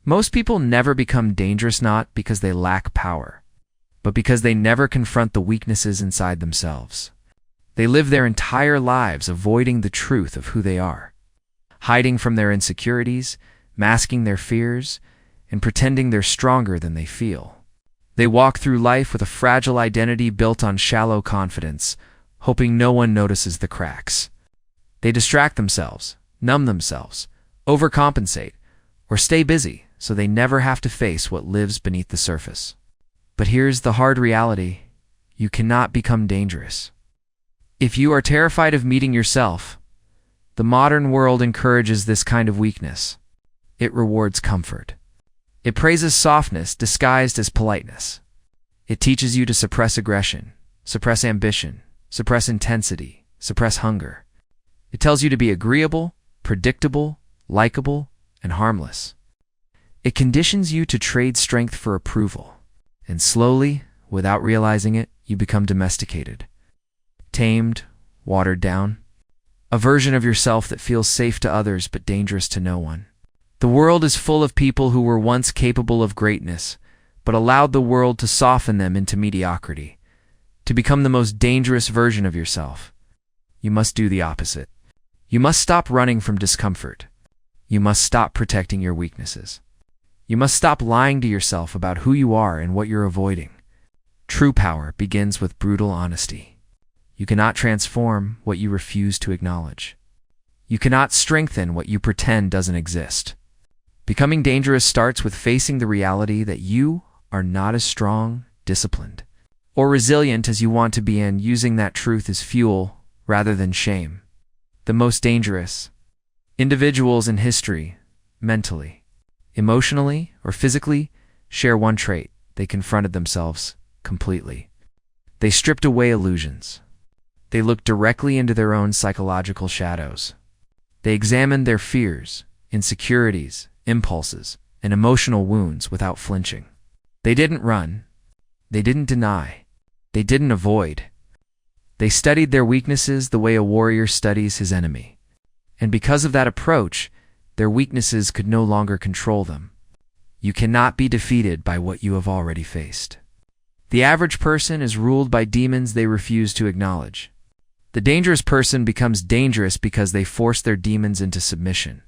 Most people never become dangerous not because they lack power, but because they never confront the weaknesses inside themselves. They live their entire lives avoiding the truth of who they are, hiding from their insecurities, masking their fears, and pretending they're stronger than they feel. They walk through life with a fragile identity built on shallow confidence, hoping no one notices the cracks. They distract themselves, numb themselves, overcompensate, or stay busy so they never have to face what lives beneath the surface. But here's the hard reality: you cannot become dangerous. If you are terrified of meeting yourself, the modern world encourages this kind of weakness. It rewards comfort. It praises softness disguised as politeness. It teaches you to suppress aggression, suppress ambition, suppress intensity, suppress hunger. It tells you to be agreeable, predictable, likable, and harmless. It conditions you to trade strength for approval. And slowly, without realizing it, you become domesticated. Tamed, watered down. A version of yourself that feels safe to others but dangerous to no one. The world is full of people who were once capable of greatness, but allowed the world to soften them into mediocrity. To become the most dangerous version of yourself, you must do the opposite. You must stop running from discomfort. You must stop protecting your weaknesses. You must stop lying to yourself about who you are and what you're avoiding. True power begins with brutal honesty. You cannot transform what you refuse to acknowledge. You cannot strengthen what you pretend doesn't exist. Becoming dangerous starts with facing the reality that you are not as strong, disciplined, or resilient as you want to be, and using that truth as fuel rather than shame. The most dangerous individuals in history, mentally, emotionally, or physically, share one trait: they confronted themselves completely. They stripped away illusions. They looked directly into their own psychological shadows. They examined their fears, insecurities, impulses, and emotional wounds without flinching. They didn't run. They didn't deny. They didn't avoid. They studied their weaknesses the way a warrior studies his enemy. And because of that approach, their weaknesses could no longer control them. You cannot be defeated by what you have already faced. The average person is ruled by demons they refuse to acknowledge. The dangerous person becomes dangerous because they force their demons into submission.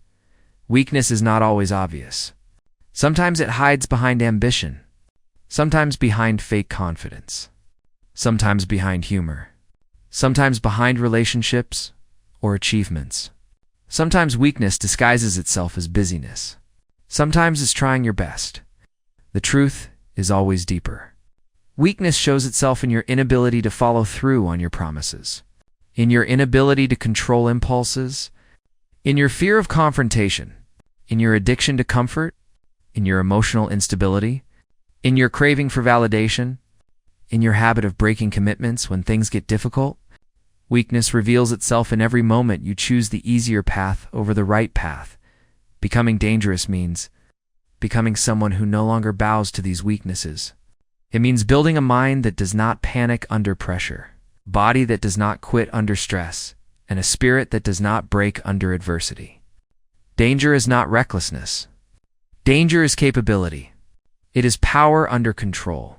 Weakness is not always obvious. Sometimes it hides behind ambition. Sometimes behind fake confidence. Sometimes behind humor. Sometimes behind relationships or achievements. Sometimes weakness disguises itself as busyness. Sometimes it's trying your best. The truth is always deeper. Weakness shows itself in your inability to follow through on your promises, in your inability to control impulses, in your fear of confrontation, in your addiction to comfort, in your emotional instability, in your craving for validation, in your habit of breaking commitments when things get difficult. Weakness reveals itself in every moment you choose the easier path over the right path. Becoming dangerous means becoming someone who no longer bows to these weaknesses. It means building a mind that does not panic under pressure, body that does not quit under stress, and a spirit that does not break under adversity. Danger is not recklessness. Danger is capability. It is power under control.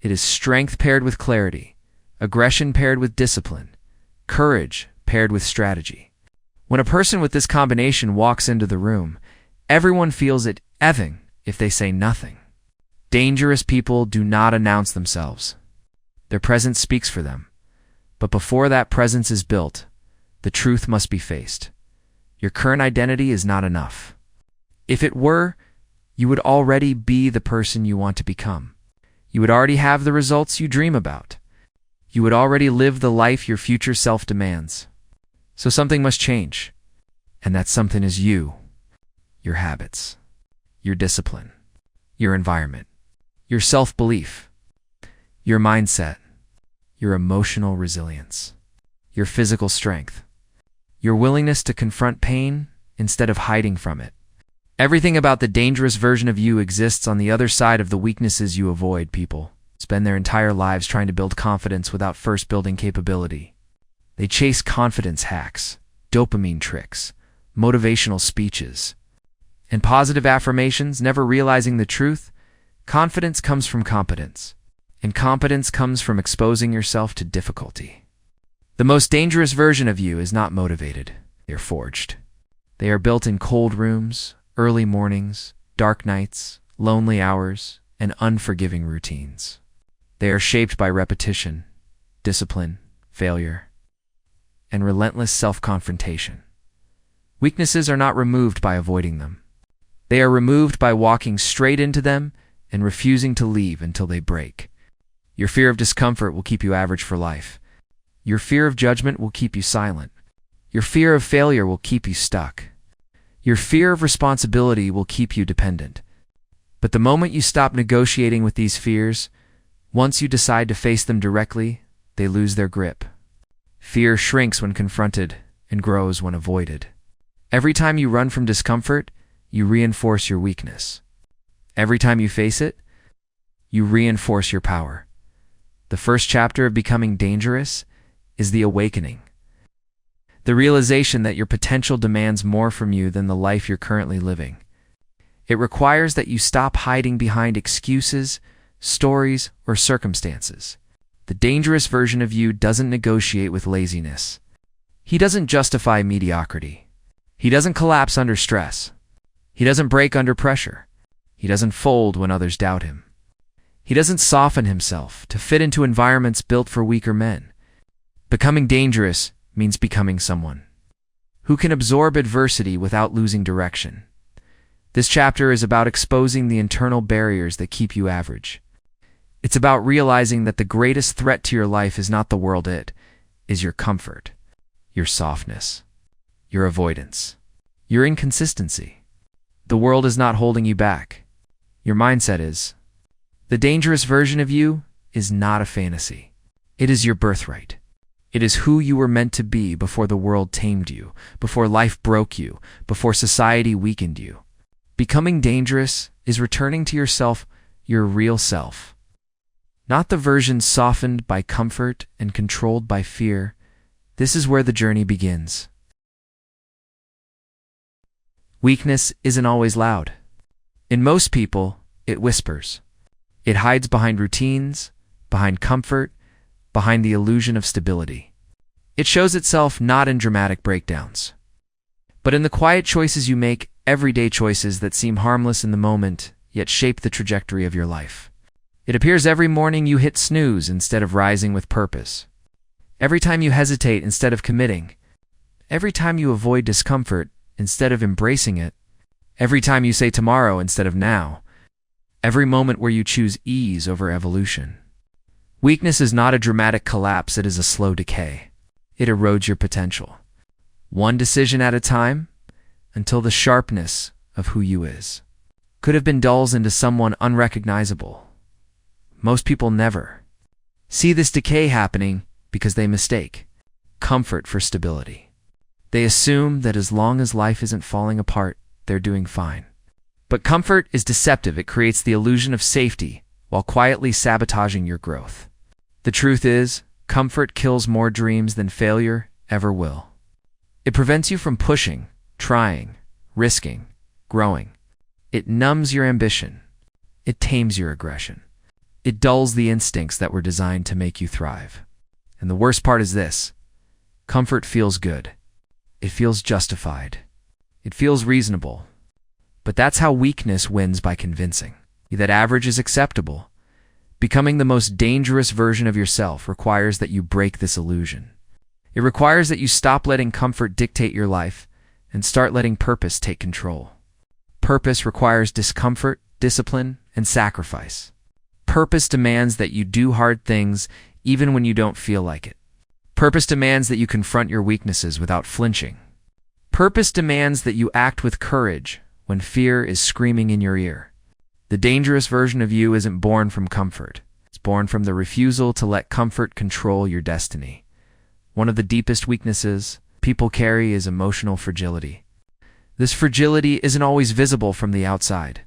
It is strength paired with clarity, aggression paired with discipline, courage paired with strategy. When a person with this combination walks into the room, everyone feels it even if they say nothing. Dangerous people do not announce themselves. Their presence speaks for them. But before that presence is built, the truth must be faced. Your current identity is not enough. If it were, you would already be the person you want to become. You would already have the results you dream about. You would already live the life your future self demands. So something must change. And that something is you, your habits, your discipline, your environment, your self-belief, your mindset, your emotional resilience, your physical strength, your willingness to confront pain instead of hiding from it. Everything about the dangerous version of you exists on the other side of the weaknesses you avoid. People spend their entire lives trying to build confidence without first building capability. They chase confidence hacks, dopamine tricks, motivational speeches, and positive affirmations, never realizing the truth, confidence comes from competence, and competence comes from exposing yourself to difficulty. The most dangerous version of you is not motivated. They are forged. They are built in cold rooms, early mornings, dark nights, lonely hours, and unforgiving routines. They are shaped by repetition, discipline, failure, and relentless self-confrontation. Weaknesses are not removed by avoiding them. They are removed by walking straight into them and refusing to leave until they break. Your fear of discomfort will keep you average for life. Your fear of judgment will keep you silent. Your fear of failure will keep you stuck. Your fear of responsibility will keep you dependent. But the moment you stop negotiating with these fears, once you decide to face them directly, they lose their grip. Fear shrinks when confronted and grows when avoided. Every time you run from discomfort, you reinforce your weakness. Every time you face it, you reinforce your power. The first chapter of becoming dangerous is the awakening. The realization that your potential demands more from you than the life you're currently living. It requires that you stop hiding behind excuses, stories, or circumstances. The dangerous version of you doesn't negotiate with laziness. He doesn't justify mediocrity. He doesn't collapse under stress. He doesn't break under pressure. He doesn't fold when others doubt him. He doesn't soften himself to fit into environments built for weaker men. Becoming dangerous means becoming someone who can absorb adversity without losing direction. This chapter is about exposing the internal barriers that keep you average. It's about realizing that the greatest threat to your life is not the world, it is your comfort, your softness, your avoidance, your inconsistency. The world is not holding you back. Your mindset is. The dangerous version of you is not a fantasy. It is your birthright. It is who you were meant to be before the world tamed you, before life broke you, before society weakened you. Becoming dangerous is returning to yourself, your real self. Not the version softened by comfort and controlled by fear. This is where the journey begins. Weakness isn't always loud. In most people, it whispers. It hides behind routines, behind comfort, behind the illusion of stability. It shows itself not in dramatic breakdowns, but in the quiet choices you make, everyday choices that seem harmless in the moment, yet shape the trajectory of your life. It appears every morning you hit snooze instead of rising with purpose. Every time you hesitate instead of committing. Every time you avoid discomfort instead of embracing it. Every time you say tomorrow instead of now. Every moment where you choose ease over evolution. Weakness is not a dramatic collapse, it is a slow decay. It erodes your potential. One decision at a time, until the sharpness of who you is could have been dulls into someone unrecognizable. Most people never see this decay happening because they mistake comfort for stability. They assume that as long as life isn't falling apart, they're doing fine. But comfort is deceptive. It creates the illusion of safety while quietly sabotaging your growth. The truth is, comfort kills more dreams than failure ever will. It prevents you from pushing, trying, risking, growing. It numbs your ambition. It tames your aggression. It dulls the instincts that were designed to make you thrive. And the worst part is this: comfort feels good. It feels justified. It feels reasonable. But that's how weakness wins, by convincing you that average is acceptable. Becoming the most dangerous version of yourself requires that you break this illusion. It requires that you stop letting comfort dictate your life and start letting purpose take control. Purpose requires discomfort, discipline, and sacrifice. Purpose demands that you do hard things even when you don't feel like it. Purpose demands that you confront your weaknesses without flinching. Purpose demands that you act with courage when fear is screaming in your ear. The dangerous version of you isn't born from comfort. It's born from the refusal to let comfort control your destiny. One of the deepest weaknesses people carry is emotional fragility. This fragility isn't always visible from the outside.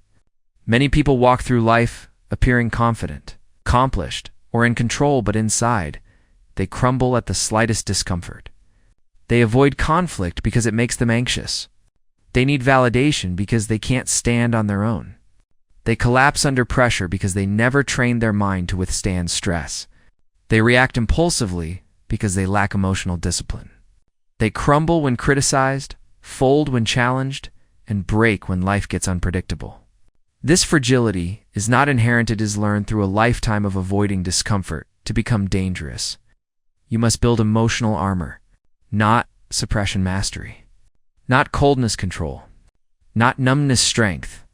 Many people walk through life appearing confident, accomplished, or in control, but inside, they crumble at the slightest discomfort. They avoid conflict because it makes them anxious. They need validation because they can't stand on their own. They collapse under pressure because they never trained their mind to withstand stress. They react impulsively because they lack emotional discipline. They crumble when criticized, fold when challenged, and break when life gets unpredictable. This fragility is not inherent, it is learned through a lifetime of avoiding discomfort to become dangerous. You must build emotional armor, not suppression mastery, not coldness control, not numbness strength.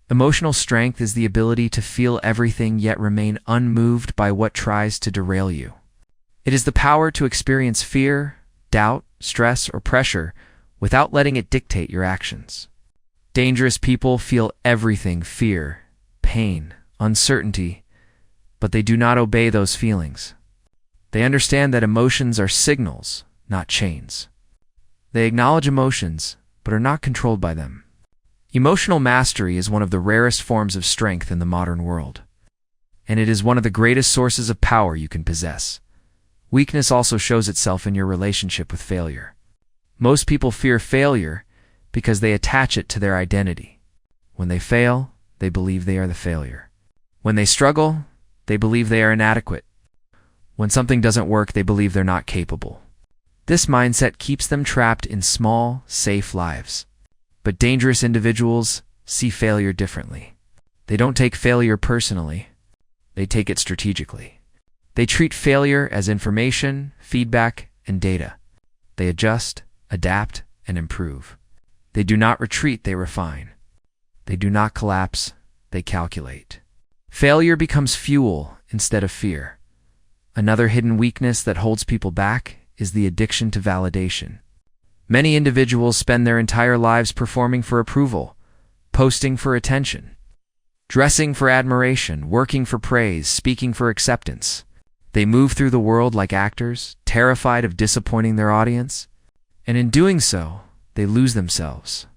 Emotional strength is the ability to feel everything yet remain unmoved by what tries to derail you. It is the power to experience fear, doubt, stress, or pressure without letting it dictate your actions. Dangerous people feel everything: fear, pain, uncertainty, but they do not obey those feelings. They understand that emotions are signals, not chains. They acknowledge emotions, but are not controlled by them. Emotional mastery is one of the rarest forms of strength in the modern world, and it is one of the greatest sources of power you can possess. Weakness also shows itself in your relationship with failure. Most people fear failure because they attach it to their identity. When they fail, they believe they are the failure. When they struggle, they believe they are inadequate. When something doesn't work, they believe they're not capable. This mindset keeps them trapped in small, safe lives. But dangerous individuals see failure differently. They don't take failure personally. They take it strategically. They treat failure as information, feedback, and data. They adjust, adapt, and improve. They do not retreat, they refine. They do not collapse, they calculate. Failure becomes fuel instead of fear. Another hidden weakness that holds people back is the addiction to validation. Many individuals spend their entire lives performing for approval, posting for attention, dressing for admiration, working for praise, speaking for acceptance. They move through the world like actors, terrified of disappointing their audience, and in doing so, they lose themselves.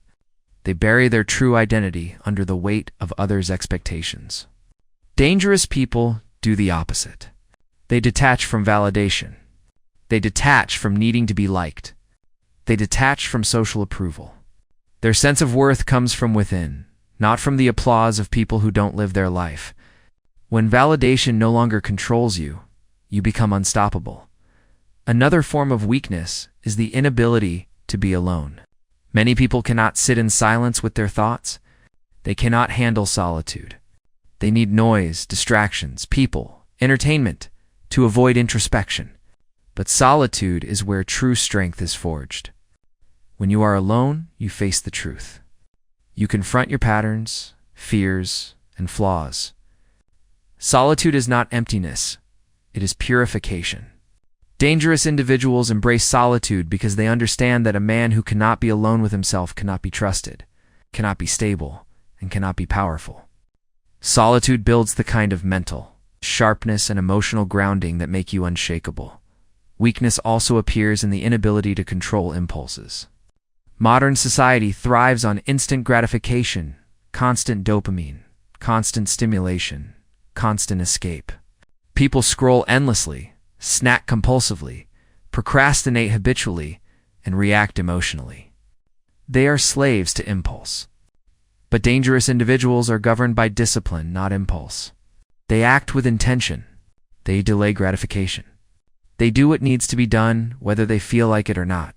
They bury their true identity under the weight of others' expectations. Dangerous people do the opposite. They detach from validation. They detach from needing to be liked. They detach from social approval. Their sense of worth comes from within, not from the applause of people who don't live their life. When validation no longer controls you, you become unstoppable. Another form of weakness is the inability to be alone. Many people cannot sit in silence with their thoughts. They cannot handle solitude. They need noise, distractions, people, entertainment to avoid introspection. But solitude is where true strength is forged. When you are alone, you face the truth. You confront your patterns, fears, and flaws. Solitude is not emptiness. It is purification. Dangerous individuals embrace solitude because they understand that a man who cannot be alone with himself cannot be trusted, cannot be stable, and cannot be powerful. Solitude builds the kind of mental sharpness and emotional grounding that make you unshakable. Weakness also appears in the inability to control impulses. Modern society thrives on instant gratification, constant dopamine, constant stimulation, constant escape. People scroll endlessly, snack compulsively, procrastinate habitually, and react emotionally. They are slaves to impulse. But dangerous individuals are governed by discipline, not impulse. They act with intention. They delay gratification. They do what needs to be done, whether they feel like it or not.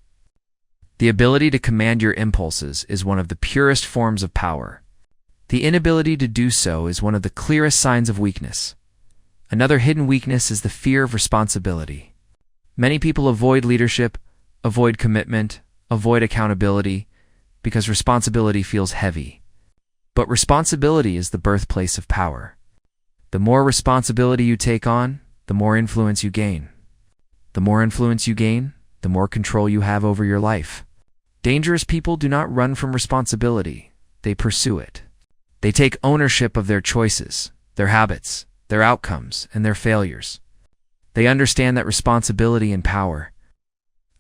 The ability to command your impulses is one of the purest forms of power. The inability to do so is one of the clearest signs of weakness. Another hidden weakness is the fear of responsibility. Many people avoid leadership, avoid commitment, avoid accountability, because responsibility feels heavy. But responsibility is the birthplace of power. The more responsibility you take on, the more influence you gain. The more influence you gain, the more control you have over your life. Dangerous people do not run from responsibility, they pursue it. They take ownership of their choices, their habits, their outcomes, and their failures. They understand that responsibility and power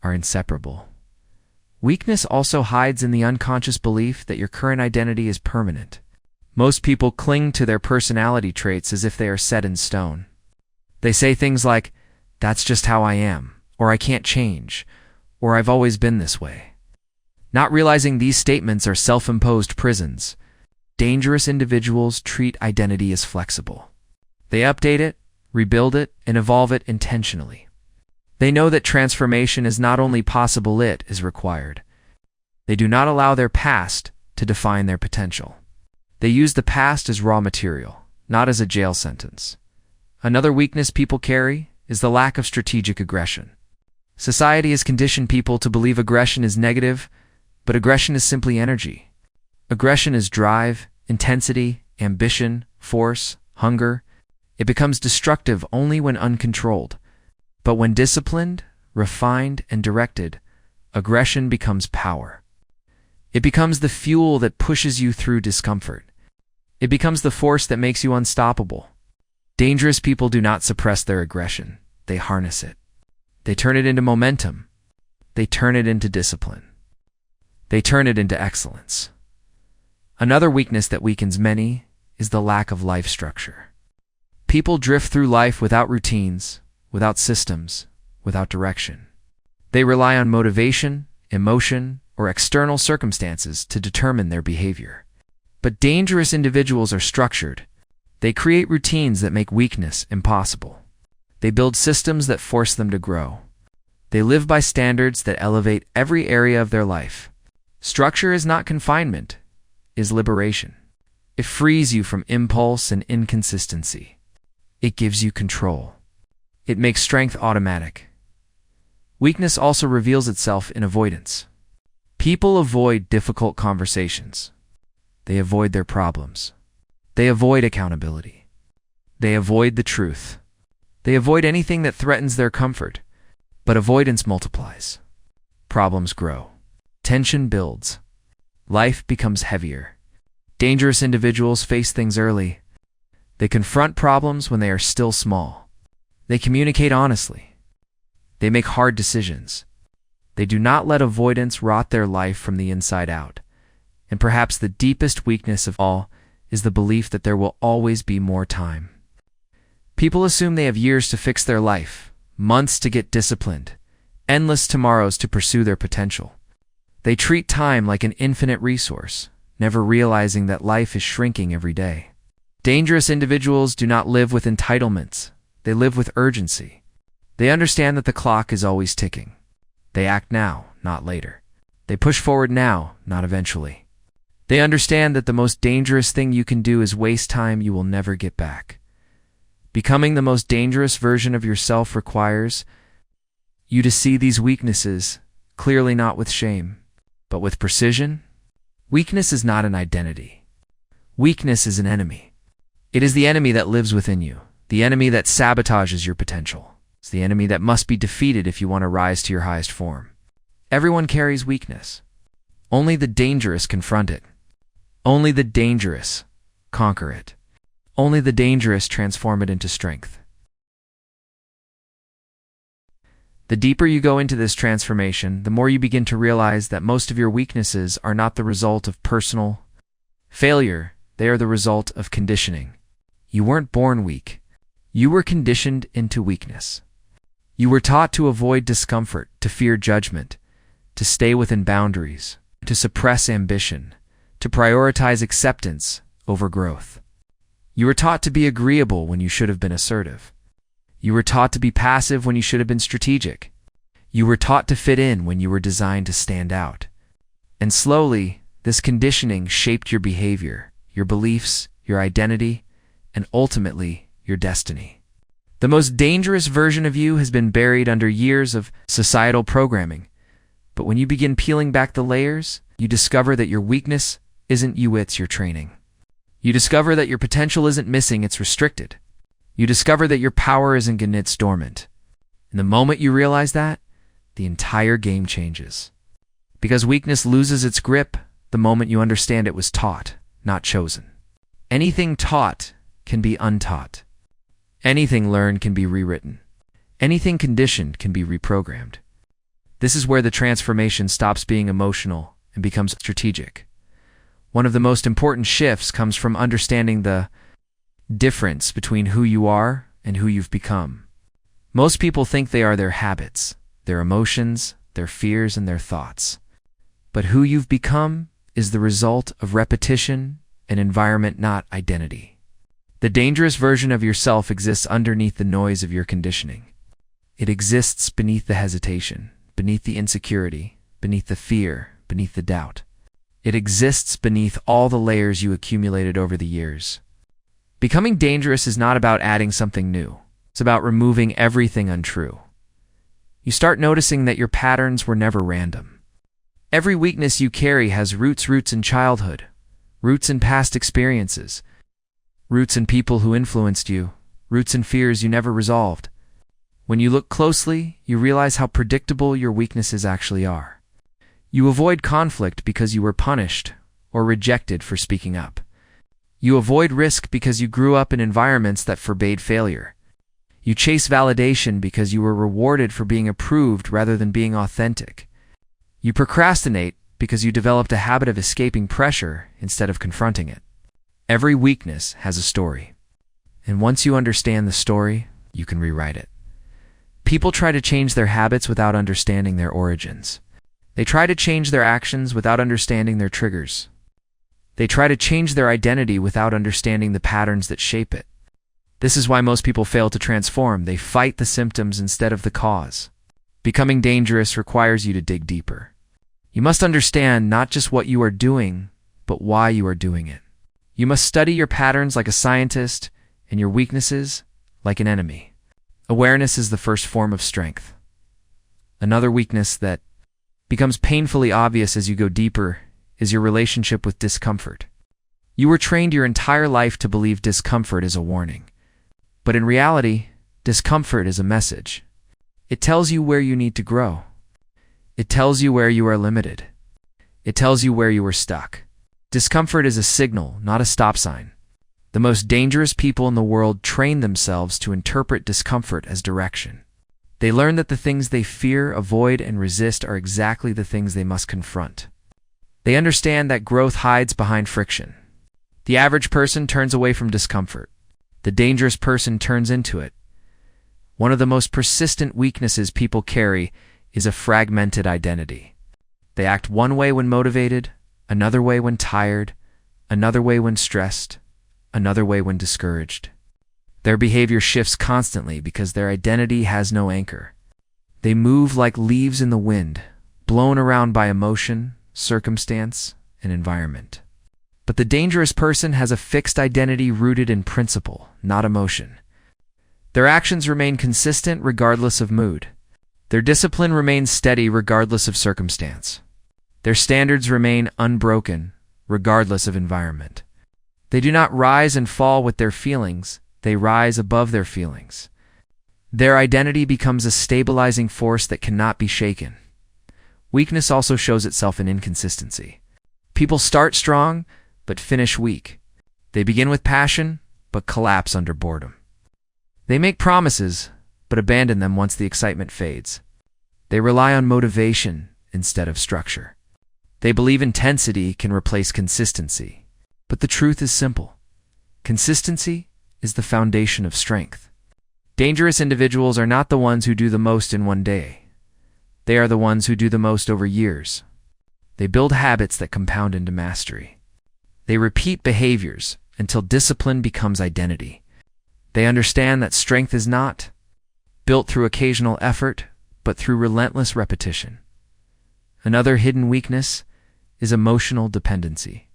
are inseparable. Weakness also hides in the unconscious belief that your current identity is permanent. Most people cling to their personality traits as if they are set in stone. They say things like, "That's just how I am," or "I can't change," or "I've always been this way." not realizing these statements are self-imposed prisons. Dangerous individuals treat identity as flexible. They update it, rebuild it, and evolve it intentionally. They know that transformation is not only possible, it is required. They do not allow their past to define their potential. They use the past as raw material, not as a jail sentence. Another weakness people carry is the lack of strategic aggression. Society has conditioned people to believe aggression is negative, but aggression is simply energy. Aggression is drive, intensity, ambition, force, hunger. It becomes destructive only when uncontrolled. But when disciplined, refined, and directed, aggression becomes power. It becomes the fuel that pushes you through discomfort. It becomes the force that makes you unstoppable. Dangerous people do not suppress their aggression. They harness it. They turn it into momentum. They turn it into discipline. They turn it into excellence. Another weakness that weakens many is the lack of life structure. People drift through life without routines, without systems, without direction. They rely on motivation, emotion, or external circumstances to determine their behavior. But dangerous individuals are structured. They create routines that make weakness impossible. They build systems that force them to grow. They live by standards that elevate every area of their life. Structure is not confinement, it is liberation. It frees you from impulse and inconsistency. It gives you control. It makes strength automatic. Weakness also reveals itself in avoidance. People avoid difficult conversations. They avoid their problems. They avoid accountability. They avoid the truth. They avoid anything that threatens their comfort. But avoidance multiplies. Problems grow. Tension builds. Life becomes heavier. Dangerous individuals face things early. They confront problems when they are still small. They communicate honestly. They make hard decisions. They do not let avoidance rot their life from the inside out. And perhaps the deepest weakness of all is the belief that there will always be more time. People assume they have years to fix their life, months to get disciplined, endless tomorrows to pursue their potential. They treat time like an infinite resource, never realizing that life is shrinking every day. Dangerous individuals do not live with entitlements. They live with urgency. They understand that the clock is always ticking. They act now, not later. They push forward now, not eventually. They understand that the most dangerous thing you can do is waste time you will never get back. Becoming the most dangerous version of yourself requires you to see these weaknesses, clearly not with shame, but with precision. Weakness is not an identity. Weakness is an enemy. It is the enemy that lives within you, the enemy that sabotages your potential. It's the enemy that must be defeated if you want to rise to your highest form. Everyone carries weakness. Only the dangerous confront it. Only the dangerous conquer it. Only the dangerous transform it into strength. The deeper you go into this transformation, the more you begin to realize that most of your weaknesses are not the result of personal failure. They are the result of conditioning. You weren't born weak. You were conditioned into weakness. You were taught to avoid discomfort, to fear judgment, to stay within boundaries, to suppress ambition, to prioritize acceptance over growth. You were taught to be agreeable when you should have been assertive. You were taught to be passive when you should have been strategic. You were taught to fit in when you were designed to stand out. And slowly, this conditioning shaped your behavior, your beliefs, your identity, and ultimately, your destiny. The most dangerous version of you has been buried under years of societal programming. But when you begin peeling back the layers, you discover that your weakness isn't you, it's your training. You discover that your potential isn't missing, it's restricted. You discover that your power isn't gone, it's dormant. And the moment you realize that, the entire game changes. Because weakness loses its grip the moment you understand it was taught, not chosen. Anything taught can be untaught. Anything learned can be rewritten. Anything conditioned can be reprogrammed. This is where the transformation stops being emotional and becomes strategic. One of the most important shifts comes from understanding the difference between who you are and who you've become. Most people think they are their habits, their emotions, their fears, and their thoughts. But who you've become is the result of repetition and environment, not identity. The dangerous version of yourself exists underneath the noise of your conditioning. It exists beneath the hesitation, beneath the insecurity, beneath the fear, beneath the doubt. It exists beneath all the layers you accumulated over the years. Becoming dangerous is not about adding something new. It's about removing everything untrue. You start noticing that your patterns were never random. Every weakness you carry has roots in childhood, roots in past experiences, roots in people who influenced you, roots in fears you never resolved. When you look closely, you realize how predictable your weaknesses actually are. You avoid conflict because you were punished or rejected for speaking up. You avoid risk because you grew up in environments that forbade failure. You chase validation because you were rewarded for being approved rather than being authentic. You procrastinate because you developed a habit of escaping pressure instead of confronting it. Every weakness has a story. And once you understand the story, you can rewrite it. People try to change their habits without understanding their origins. They try to change their actions without understanding their triggers. They try to change their identity without understanding the patterns that shape it. This is why most people fail to transform. They fight the symptoms instead of the cause. Becoming dangerous requires you to dig deeper. You must understand not just what you are doing, but why you are doing it. You must study your patterns like a scientist and your weaknesses like an enemy. Awareness is the first form of strength. Another weakness that becomes painfully obvious as you go deeper is your relationship with discomfort. You were trained your entire life to believe discomfort is a warning. But in reality, discomfort is a message. It tells you where you need to grow. It tells you where you are limited. It tells you where you are stuck. Discomfort is a signal, not a stop sign. The most dangerous people in the world train themselves to interpret discomfort as direction. They learn that the things they fear, avoid, and resist are exactly the things they must confront. They understand that growth hides behind friction. The average person turns away from discomfort. The dangerous person turns into it. One of the most persistent weaknesses people carry is a fragmented identity. They act one way when motivated, another way when tired, another way when stressed, another way when discouraged. Their behavior shifts constantly because their identity has no anchor. They move like leaves in the wind, blown around by emotion, circumstance, and environment. But the dangerous person has a fixed identity rooted in principle, not emotion. Their actions remain consistent regardless of mood. Their discipline remains steady regardless of circumstance. Their standards remain unbroken regardless of environment. They do not rise and fall with their feelings. They rise above their feelings. Their identity becomes a stabilizing force that cannot be shaken. Weakness also shows itself in inconsistency. People start strong, but finish weak. They begin with passion, but collapse under boredom. They make promises, but abandon them once the excitement fades. They rely on motivation instead of structure. They believe intensity can replace consistency. But the truth is simple. Consistency is the foundation of strength. Dangerous individuals are not the ones who do the most in one day. They are the ones who do the most over years. They build habits that compound into mastery. They repeat behaviors until discipline becomes identity. They understand that strength is not built through occasional effort, but through relentless repetition. Another hidden weakness is emotional dependency.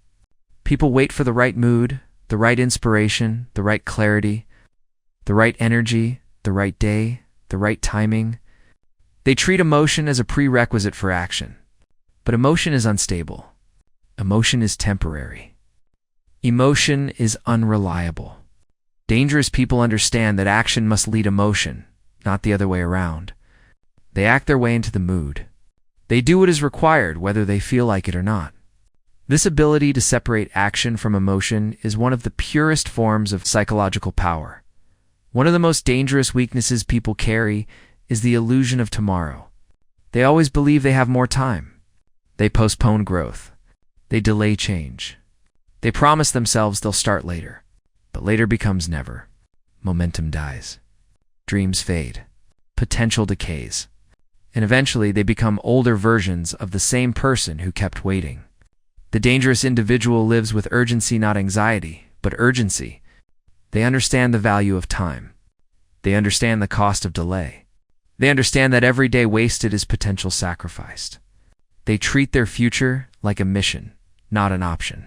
People wait for the right mood, the right inspiration, the right clarity, the right energy, the right day, the right timing. They treat emotion as a prerequisite for action. But emotion is unstable. Emotion is temporary. Emotion is unreliable. Dangerous people understand that action must lead emotion, not the other way around. They act their way into the mood. They do what is required, whether they feel like it or not. This ability to separate action from emotion is one of the purest forms of psychological power. One of the most dangerous weaknesses people carry is the illusion of tomorrow. They always believe they have more time. They postpone growth. They delay change. They promise themselves they'll start later. But later becomes never. Momentum dies. Dreams fade. Potential decays. and eventually they become older versions of the same person who kept waiting. The dangerous individual lives with urgency, not anxiety, but urgency. They understand the value of time. They understand the cost of delay. They understand that every day wasted is potential sacrificed. They treat their future like a mission, not an option.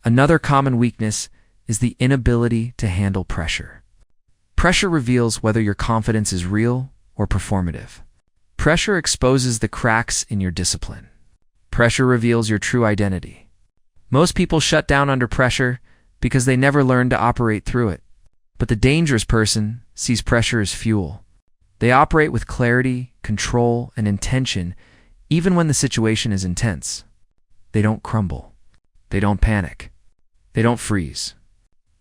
Another common weakness is the inability to handle pressure. Pressure reveals whether your confidence is real or performative. Pressure exposes the cracks in your discipline. Pressure reveals your true identity. Most people shut down under pressure because they never learned to operate through it. But the dangerous person sees pressure as fuel. They operate with clarity, control, and intention even when the situation is intense. They don't crumble. They don't panic. They don't freeze.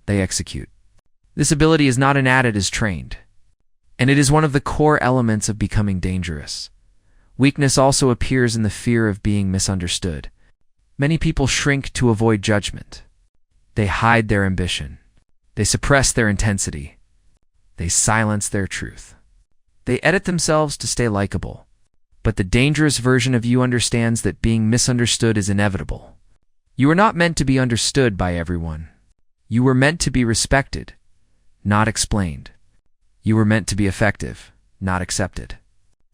They execute. This ability is not innate, it is trained. And it is one of the core elements of becoming dangerous. Weakness also appears in the fear of being misunderstood. Many people shrink to avoid judgment. They hide their ambition. They suppress their intensity. They silence their truth. They edit themselves to stay likable. But the dangerous version of you understands that being misunderstood is inevitable. You are not meant to be understood by everyone. You were meant to be respected, not explained. You were meant to be effective, not accepted.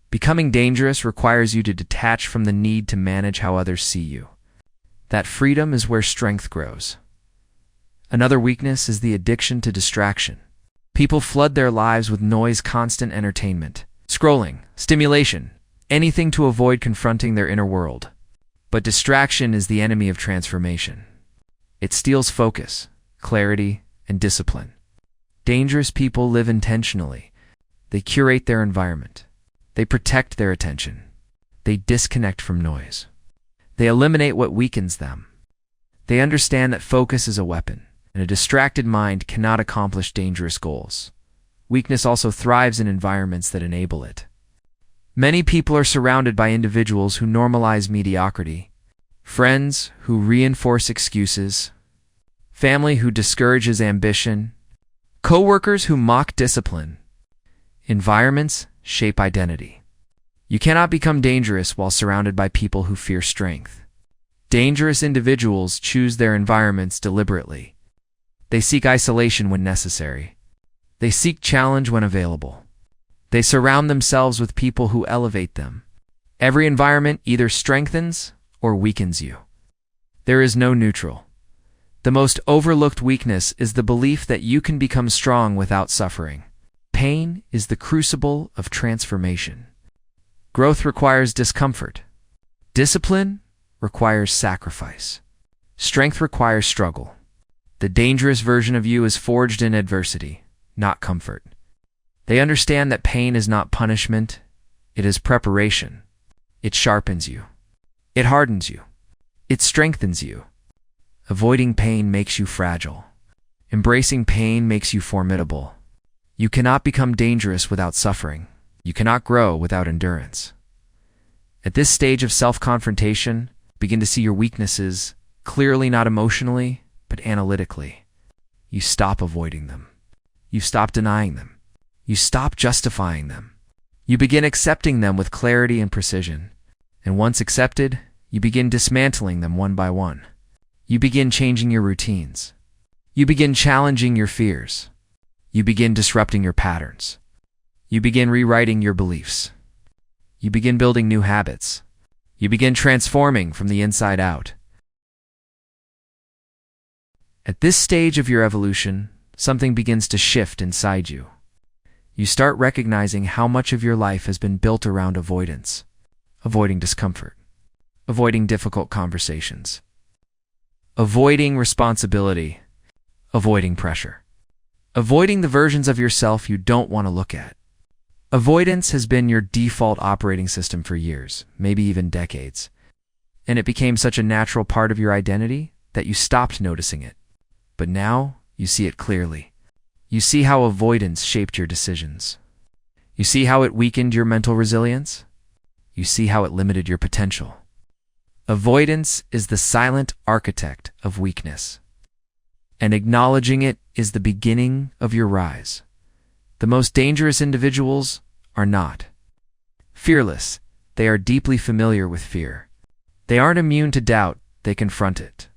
Becoming dangerous requires you to detach from the need to manage how others see you. That freedom is where strength grows. Another weakness is the addiction to distraction. People flood their lives with noise, constant entertainment, scrolling, stimulation, anything to avoid confronting their inner world. But distraction is the enemy of transformation. It steals focus, clarity, and discipline. Dangerous people live intentionally. They curate their environment. They protect their attention. They disconnect from noise. They eliminate what weakens them. They understand that focus is a weapon, and a distracted mind cannot accomplish dangerous goals. Weakness also thrives in environments that enable it. Many people are surrounded by individuals who normalize mediocrity, friends who reinforce excuses, family who discourages ambition, coworkers who mock discipline. Environments shape identity. You cannot become dangerous while surrounded by people who fear strength. Dangerous individuals choose their environments deliberately. They seek isolation when necessary. They seek challenge when available. They surround themselves with people who elevate them. Every environment either strengthens or weakens you. There is no neutral. The most overlooked weakness is the belief that you can become strong without suffering. Pain is the crucible of transformation. Growth requires discomfort. Discipline requires sacrifice. Strength requires struggle. The dangerous version of you is forged in adversity, not comfort. They understand that pain is not punishment, it is preparation. It sharpens you. It hardens you. It strengthens you. Avoiding pain makes you fragile. Embracing pain makes you formidable. You cannot become dangerous without suffering. You cannot grow without endurance. At this stage of self-confrontation, begin to see your weaknesses clearly, not emotionally, but analytically. You stop avoiding them. You stop denying them. You stop justifying them. You begin accepting them with clarity and precision. And once accepted, you begin dismantling them one by one. You begin changing your routines. You begin challenging your fears. You begin disrupting your patterns. You begin rewriting your beliefs. You begin building new habits. You begin transforming from the inside out. At this stage of your evolution, something begins to shift inside you. You start recognizing how much of your life has been built around avoidance, avoiding discomfort, avoiding difficult conversations, avoiding responsibility, avoiding pressure, avoiding the versions of yourself you don't want to look at. Avoidance has been your default operating system for years, maybe even decades, and it became such a natural part of your identity that you stopped noticing it. But now, you see it clearly. You see how avoidance shaped your decisions. You see how it weakened your mental resilience. You see how it limited your potential. Avoidance is the silent architect of weakness, and acknowledging it is the beginning of your rise. The most dangerous individuals are not Fearless. They are deeply familiar with fear. They aren't immune to doubt, they confront it.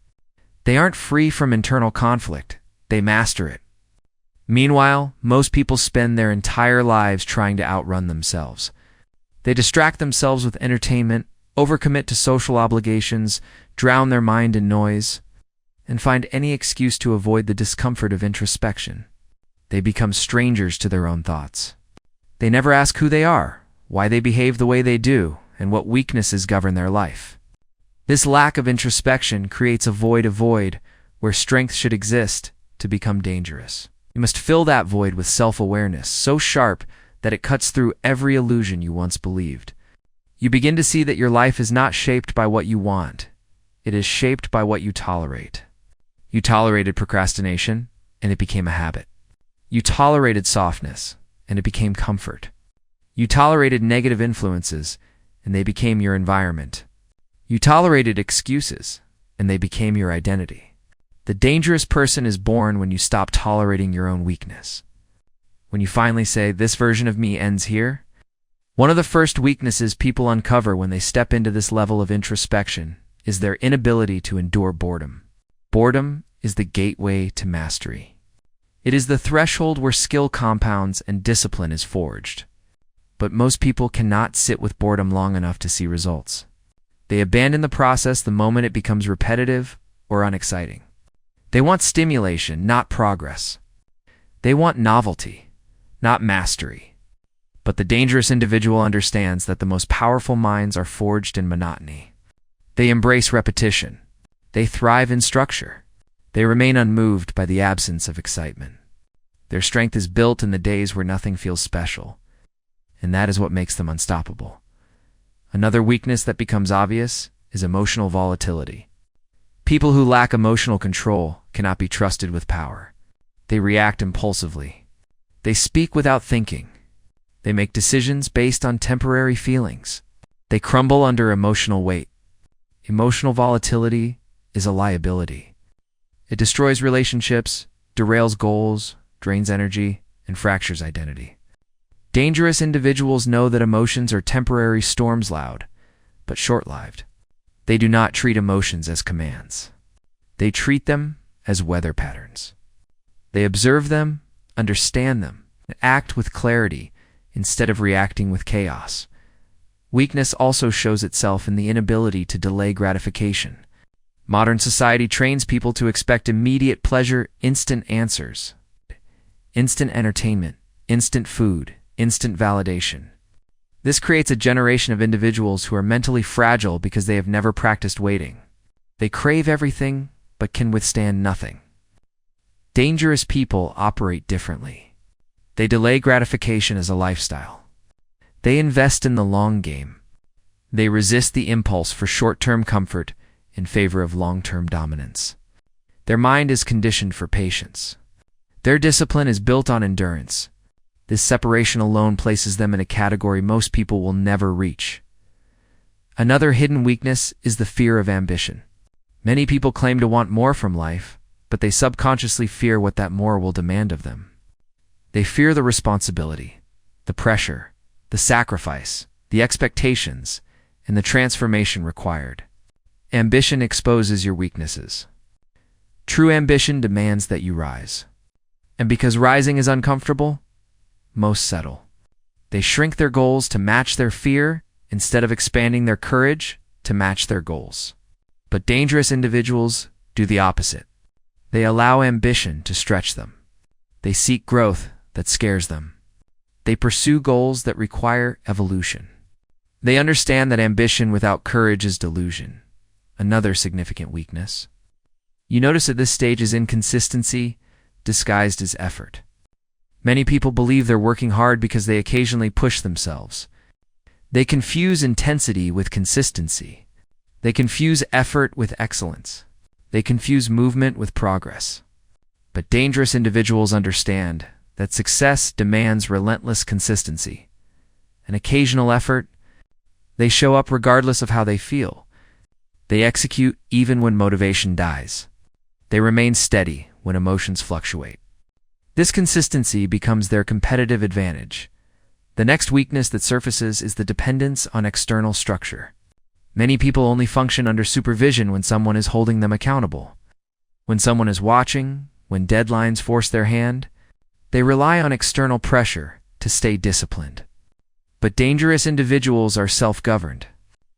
They aren't free from internal conflict, they master it. Meanwhile, most people spend their entire lives trying to outrun themselves. They distract themselves with entertainment, overcommit to social obligations, drown their mind in noise, and find any excuse to avoid the discomfort of introspection. They become strangers to their own thoughts. They never ask who they are, why they behave the way they do, and what weaknesses govern their life. This lack of introspection creates a void where strength should exist to become dangerous. You must fill that void with self-awareness so sharp that it cuts through every illusion you once believed. You begin to see that your life is not shaped by what you want. It is shaped by what you tolerate. You tolerated procrastination, and it became a habit. You tolerated softness, and it became comfort. You tolerated negative influences, and they became your environment. You tolerated excuses, and they became your identity. The dangerous person is born when you stop tolerating your own weakness. When you finally say, "This version of me ends here." One of the first weaknesses people uncover when they step into this level of introspection is their inability to endure boredom. Boredom is the gateway to mastery. It is the threshold where skill compounds and discipline is forged. But most people cannot sit with boredom long enough to see results. They abandon the process the moment it becomes repetitive or unexciting. They want stimulation, not progress. They want novelty, not mastery. But the dangerous individual understands that the most powerful minds are forged in monotony. They embrace repetition. They thrive in structure. They remain unmoved by the absence of excitement. Their strength is built in the days where nothing feels special, and that is what makes them unstoppable. Another weakness that becomes obvious is emotional volatility. People who lack emotional control cannot be trusted with power. They react impulsively. They speak without thinking. They make decisions based on temporary feelings. They crumble under emotional weight. Emotional volatility is a liability. It destroys relationships, derails goals, drains energy, and fractures identity. Dangerous individuals know that emotions are temporary storms, loud, but short-lived. They do not treat emotions as commands. They treat them as weather patterns. They observe them, understand them, and act with clarity instead of reacting with chaos. Weakness also shows itself in the inability to delay gratification. Modern society trains people to expect immediate pleasure, instant answers, instant entertainment, instant food, instant validation. This creates a generation of individuals who are mentally fragile because they have never practiced waiting. They crave everything, but can withstand nothing. Dangerous people operate differently. They delay gratification as a lifestyle. They invest in the long game. They resist the impulse for short-term comfort in favor of long-term dominance. Their mind is conditioned for patience. Their discipline is built on endurance. This separation alone places them in a category most people will never reach. Another hidden weakness is the fear of ambition. Many people claim to want more from life, but they subconsciously fear what that more will demand of them. They fear the responsibility, the pressure, the sacrifice, the expectations, and the transformation required. Ambition exposes your weaknesses. True ambition demands that you rise. And because rising is uncomfortable, most settle. They shrink their goals to match their fear instead of expanding their courage to match their goals. But dangerous individuals do the opposite. They allow ambition to stretch them. They seek growth that scares them. They pursue goals that require evolution. They understand that ambition without courage is delusion, another significant weakness. You notice at this stage is inconsistency disguised as effort. Many people believe they're working hard because they occasionally push themselves. They confuse intensity with consistency. They confuse effort with excellence. They confuse movement with progress. But dangerous individuals understand that success demands relentless consistency. An occasional effort, they show up regardless of how they feel. They execute even when motivation dies. They remain steady when emotions fluctuate. This consistency becomes their competitive advantage. The next weakness that surfaces is the dependence on external structure. Many people only function under supervision when someone is holding them accountable. When someone is watching, when deadlines force their hand, they rely on external pressure to stay disciplined. But dangerous individuals are self-governed.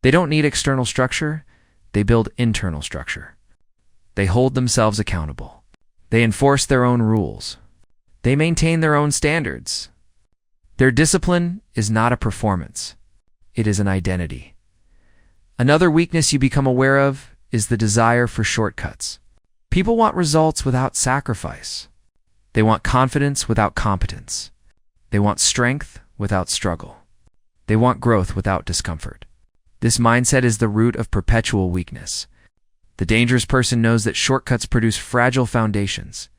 They don't need external structure, they build internal structure. They hold themselves accountable. They enforce their own rules. They maintain their own standards. Their discipline is not a performance. It is an identity. Another weakness you become aware of is the desire for shortcuts. People want results without sacrifice. They want confidence without competence. They want strength without struggle. They want growth without discomfort. This mindset is the root of perpetual weakness. The dangerous person knows that shortcuts produce fragile foundations.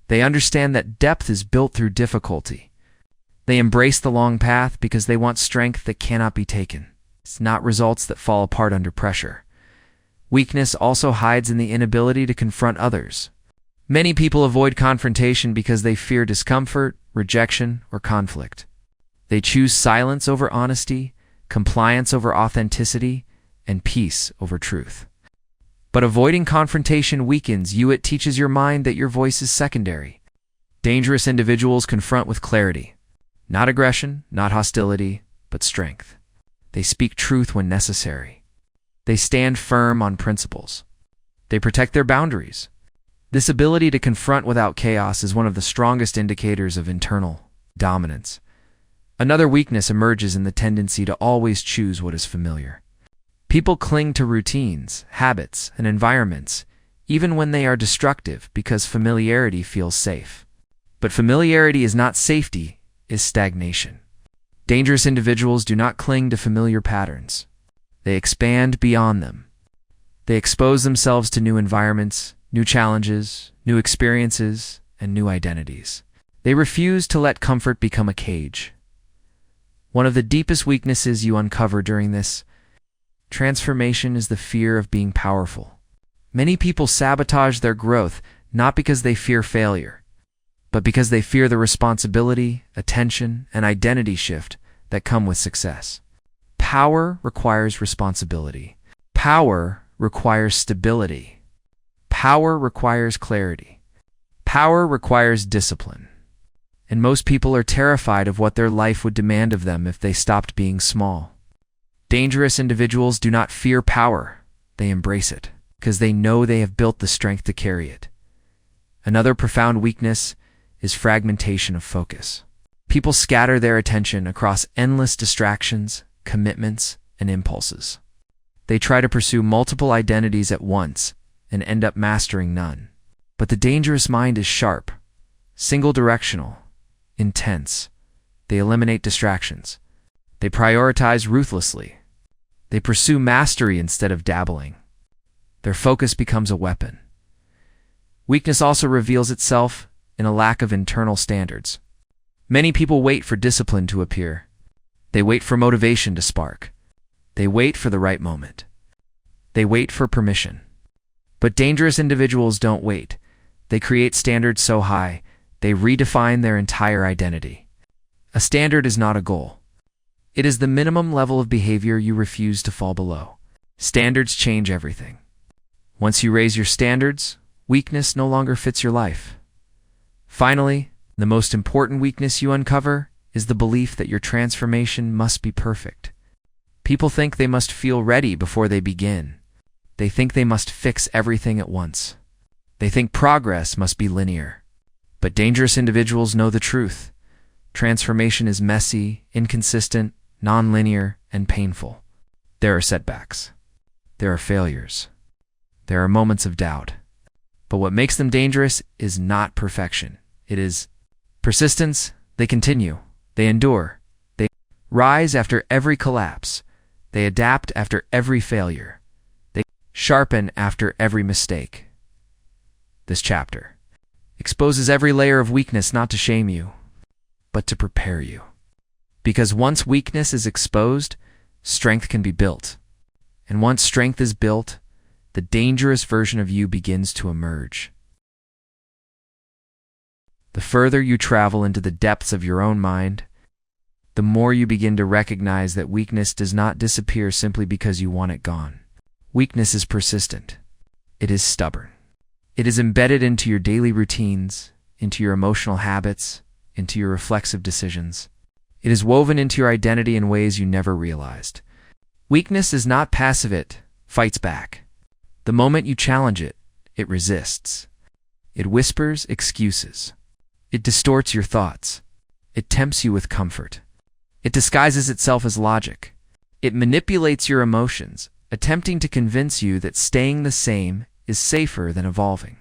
They understand that depth is built through difficulty. They embrace the long path because they want strength that cannot be taken. It's not results that fall apart under pressure. Weakness also hides in the inability to confront others. Many people avoid confrontation because they fear discomfort, rejection, or conflict. They choose silence over honesty, compliance over authenticity, and peace over truth. But avoiding confrontation weakens you. It teaches your mind that your voice is secondary. Dangerous individuals confront with clarity. Not aggression, not hostility, but strength. They speak truth when necessary. They stand firm on principles. They protect their boundaries. This ability to confront without chaos is one of the strongest indicators of internal dominance. Another weakness emerges in the tendency to always choose what is familiar. People cling to routines, habits, and environments, even when they are destructive, because familiarity feels safe. But familiarity is not safety, it's stagnation. Dangerous individuals do not cling to familiar patterns. They expand beyond them. They expose themselves to new environments, new challenges, new experiences, and new identities. They refuse to let comfort become a cage. One of the deepest weaknesses you uncover during this transformation is the fear of being powerful. Many people sabotage their growth not because they fear failure, but because they fear the responsibility, attention, and identity shift that come with success. Power requires responsibility. Power requires stability. Power requires clarity. Power requires discipline. And most people are terrified of what their life would demand of them if they stopped being small. Dangerous individuals do not fear power, they embrace it, because they know they have built the strength to carry it. Another profound weakness is fragmentation of focus. People scatter their attention across endless distractions, commitments, and impulses. They try to pursue multiple identities at once and end up mastering none. But the dangerous mind is sharp, single-directional, intense. They eliminate distractions. They prioritize ruthlessly. They pursue mastery instead of dabbling. Their focus becomes a weapon. Weakness also reveals itself in a lack of internal standards. Many people wait for discipline to appear. They wait for motivation to spark. They wait for the right moment. They wait for permission. But dangerous individuals don't wait. They create standards so high, they redefine their entire identity. A standard is not a goal. It is the minimum level of behavior you refuse to fall below. Standards change everything. Once you raise your standards, weakness no longer fits your life. Finally, the most important weakness you uncover is the belief that your transformation must be perfect. People think they must feel ready before they begin. They think they must fix everything at once. They think progress must be linear. But dangerous individuals know the truth. Transformation is messy, inconsistent, non-linear, and painful. There are setbacks. There are failures. There are moments of doubt. But what makes them dangerous is not perfection. It is persistence. They continue. They endure. They rise after every collapse. They adapt after every failure. They sharpen after every mistake. This chapter exposes every layer of weakness not to shame you, but to prepare you. Because once weakness is exposed, strength can be built. And once strength is built, the dangerous version of you begins to emerge. The further you travel into the depths of your own mind, the more you begin to recognize that weakness does not disappear simply because you want it gone. Weakness is persistent. It is stubborn. It is embedded into your daily routines, into your emotional habits, into your reflexive decisions. It is woven into your identity in ways you never realized. Weakness is not passive, it fights back. The moment you challenge it, it resists. It whispers excuses. It distorts your thoughts. It tempts you with comfort. It disguises itself as logic. It manipulates your emotions, attempting to convince you that staying the same is safer than evolving.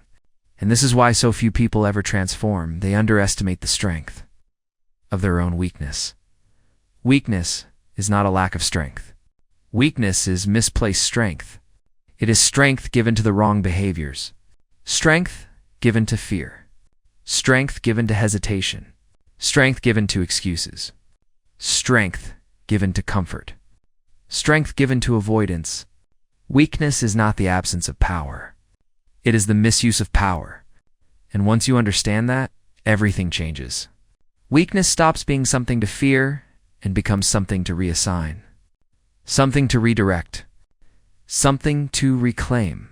And this is why so few people ever transform. They underestimate the strength of their own weakness. Weakness is not a lack of strength. Weakness is misplaced strength. It is strength given to the wrong behaviors. Strength given to fear. Strength given to hesitation. Strength given to excuses. Strength given to comfort. Strength given to avoidance. Weakness is not the absence of power. It is the misuse of power. And once you understand that, everything changes. Weakness stops being something to fear and becomes something to reassign. Something to redirect. Something to reclaim.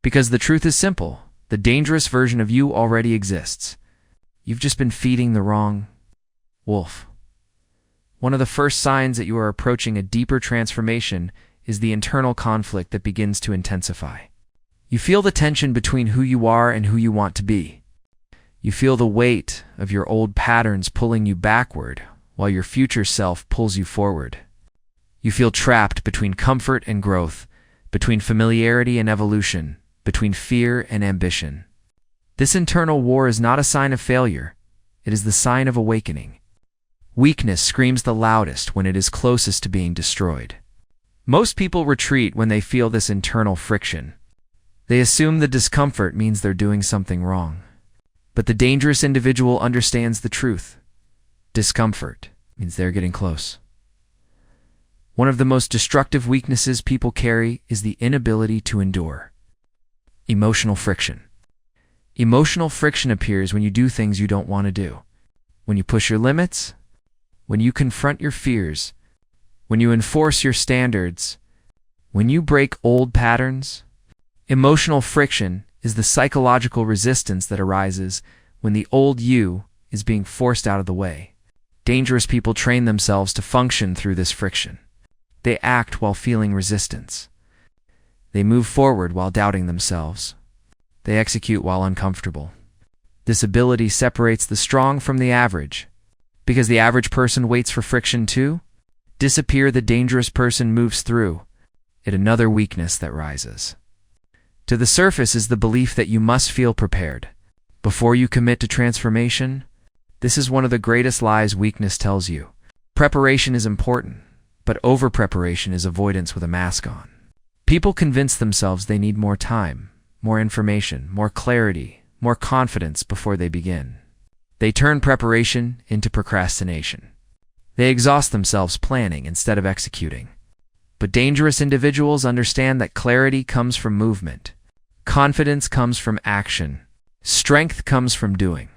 Because the truth is simple. The dangerous version of you already exists. You've just been feeding the wrong wolf. One of the first signs that you are approaching a deeper transformation is the internal conflict that begins to intensify. You feel the tension between who you are and who you want to be. You feel the weight of your old patterns pulling you backward while your future self pulls you forward. You feel trapped between comfort and growth, between familiarity and evolution, between fear and ambition. This internal war is not a sign of failure. It is the sign of awakening. Weakness screams the loudest when it is closest to being destroyed. Most people retreat when they feel this internal friction. They assume the discomfort means they're doing something wrong. But the dangerous individual understands the truth. Discomfort means they're getting close. One of the most destructive weaknesses people carry is the inability to endure. Emotional friction. Emotional friction appears when you do things you don't want to do. When you push your limits, when you confront your fears, when you enforce your standards, when you break old patterns. Emotional friction is the psychological resistance that arises when the old you is being forced out of the way. Dangerous people train themselves to function through this friction. They act while feeling resistance. They move forward while doubting themselves. They execute while uncomfortable. This ability separates the strong from the average. Because the average person waits for friction to disappear, the dangerous person moves through it. Another weakness that rises to the surface is the belief that you must feel prepared before you commit to transformation. This is one of the greatest lies weakness tells you. Preparation is important, but over-preparation is avoidance with a mask on. People convince themselves they need more time, more information, more clarity, more confidence before they begin. They turn preparation into procrastination. They exhaust themselves planning instead of executing. But dangerous individuals understand that clarity comes from movement. Confidence comes from action. Strength comes from doing.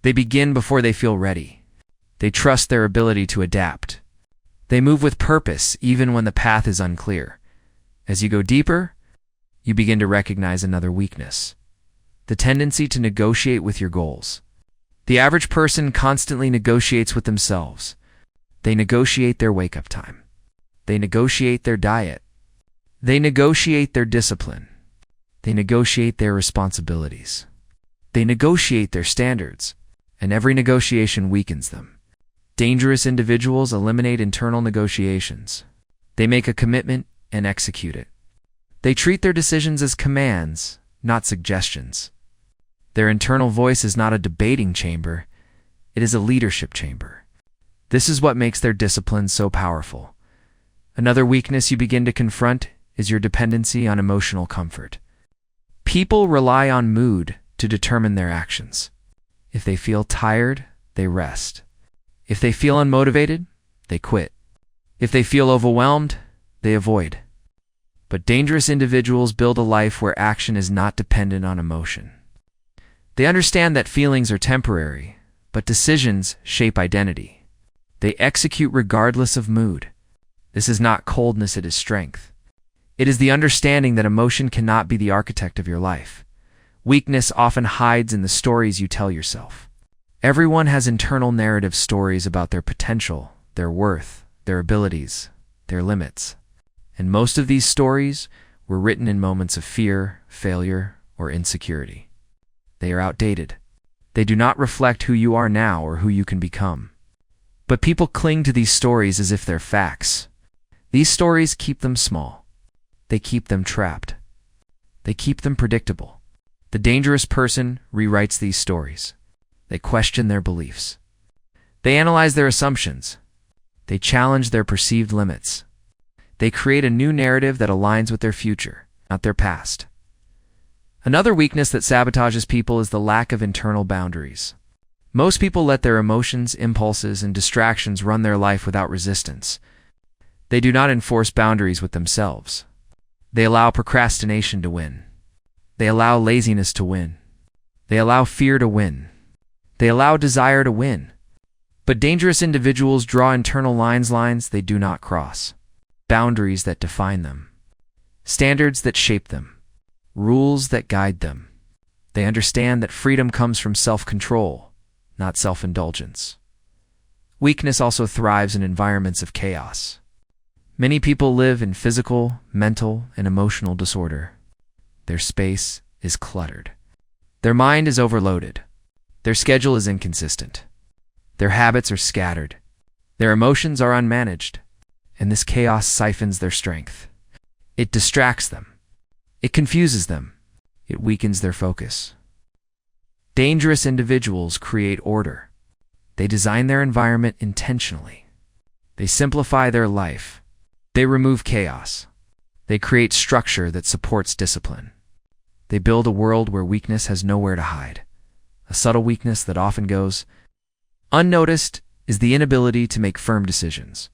They begin before they feel ready. They trust their ability to adapt. They move with purpose even when the path is unclear. As you go deeper, you begin to recognize another weakness: the tendency to negotiate with your goals. The average person constantly negotiates with themselves. They negotiate their wake-up time. They negotiate their diet. They negotiate their discipline. They negotiate their responsibilities. They negotiate their standards, and every negotiation weakens them. Dangerous individuals eliminate internal negotiations. They make a commitment and execute it. They treat their decisions as commands, not suggestions. Their internal voice is not a debating chamber, it is a leadership chamber. This is what makes their discipline so powerful. Another weakness you begin to confront is your dependency on emotional comfort. People rely on mood to determine their actions. If they feel tired, they rest. If they feel unmotivated, they quit. If they feel overwhelmed, they avoid. But dangerous individuals build a life where action is not dependent on emotion. They understand that feelings are temporary, but decisions shape identity. They execute regardless of mood. This is not coldness, it is strength. It is the understanding that emotion cannot be the architect of your life. Weakness often hides in the stories you tell yourself. Everyone has internal narrative stories about their potential, their worth, their abilities, their limits. And most of these stories were written in moments of fear, failure, or insecurity. They are outdated. They do not reflect who you are now or who you can become. But people cling to these stories as if they're facts. These stories keep them small. They keep them trapped. They keep them predictable. The dangerous person rewrites these stories. They question their beliefs. They analyze their assumptions. They challenge their perceived limits. They create a new narrative that aligns with their future, not their past. Another weakness that sabotages people is the lack of internal boundaries. Most people let their emotions, impulses, and distractions run their life without resistance. They do not enforce boundaries with themselves. They allow procrastination to win. They allow laziness to win. They allow fear to win. They allow desire to win. But dangerous individuals draw internal lines they do not cross. Boundaries that define them. Standards that shape them. Rules that guide them. They understand that freedom comes from self-control, not self-indulgence. Weakness also thrives in environments of chaos. Many people live in physical, mental, and emotional disorder. Their space is cluttered. Their mind is overloaded. Their schedule is inconsistent. Their habits are scattered. Their emotions are unmanaged. And this chaos siphons their strength. It distracts them. It confuses them. It weakens their focus. Dangerous individuals create order. They design their environment intentionally. They simplify their life. They remove chaos. They create structure that supports discipline. They build a world where weakness has nowhere to hide. A subtle weakness that often goes unnoticed is the inability to make firm decisions.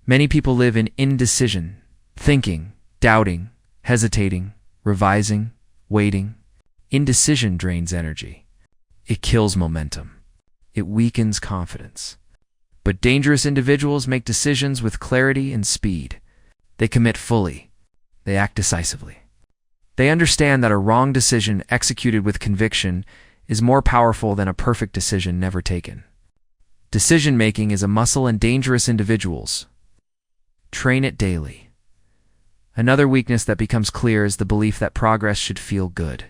Many people live in indecision, thinking, doubting, hesitating, revising, waiting. Indecision drains energy. It kills momentum. It weakens confidence. But dangerous individuals make decisions with clarity and speed. They commit fully. They act decisively. They understand that a wrong decision executed with conviction is more powerful than a perfect decision never taken. Decision-making is a muscle in dangerous individuals. Train it daily. Another weakness that becomes clear is the belief that progress should feel good.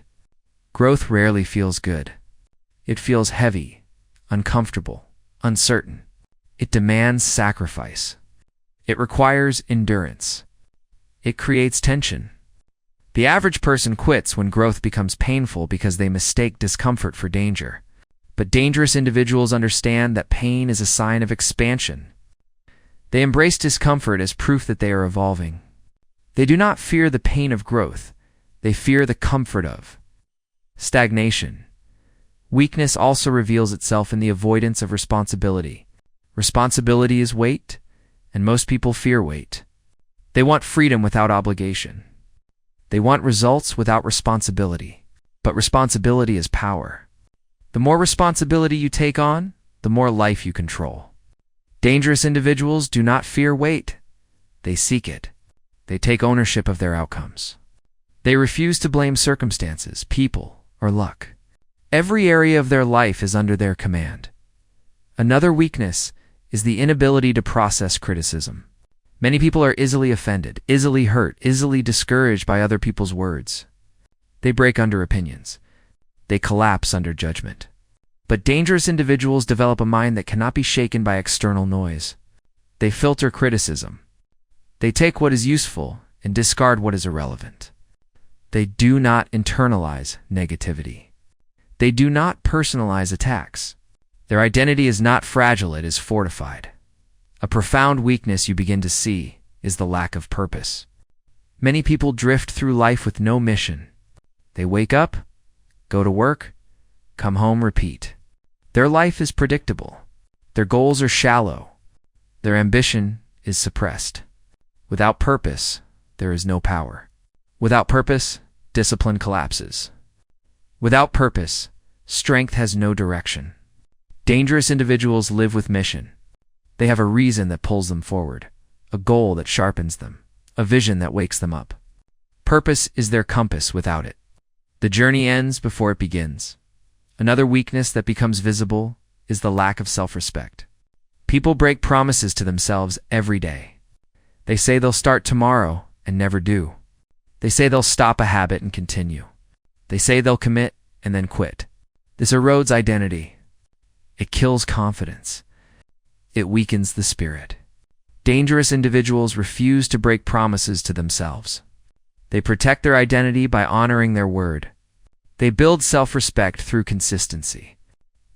Growth rarely feels good. It feels heavy, uncomfortable, uncertain. It demands sacrifice. It requires endurance. It creates tension. The average person quits when growth becomes painful because they mistake discomfort for danger. But dangerous individuals understand that pain is a sign of expansion. They embrace discomfort as proof that they are evolving. They do not fear the pain of growth. They fear the comfort of stagnation. Weakness also reveals itself in the avoidance of responsibility. Responsibility is weight, and most people fear weight. They want freedom without obligation. They want results without responsibility. But responsibility is power. The more responsibility you take on, the more life you control. Dangerous individuals do not fear weight. They seek it. They take ownership of their outcomes. They refuse to blame circumstances, people, or luck. Every area of their life is under their command. Another weakness is the inability to process criticism. Many people are easily offended, easily hurt, easily discouraged by other people's words. They break under opinions. They collapse under judgment. But dangerous individuals develop a mind that cannot be shaken by external noise. They filter criticism. They take what is useful and discard what is irrelevant. They do not internalize negativity. They do not personalize attacks. Their identity is not fragile, it is fortified. A profound weakness you begin to see is the lack of purpose. Many people drift through life with no mission. They wake up, go to work, come home, repeat. Their life is predictable. Their goals are shallow. Their ambition is suppressed. Without purpose, there is no power. Without purpose, discipline collapses. Without purpose, strength has no direction. Dangerous individuals live with mission. They have a reason that pulls them forward, a goal that sharpens them, a vision that wakes them up. Purpose is their compass without it. The journey ends before it begins. Another weakness that becomes visible is the lack of self-respect. People break promises to themselves every day. They say they'll start tomorrow and never do. They say they'll stop a habit and continue. They say they'll commit and then quit. This erodes identity. It kills confidence. It weakens the spirit. Dangerous individuals refuse to break promises to themselves. They protect their identity by honoring their word. They build self-respect through consistency.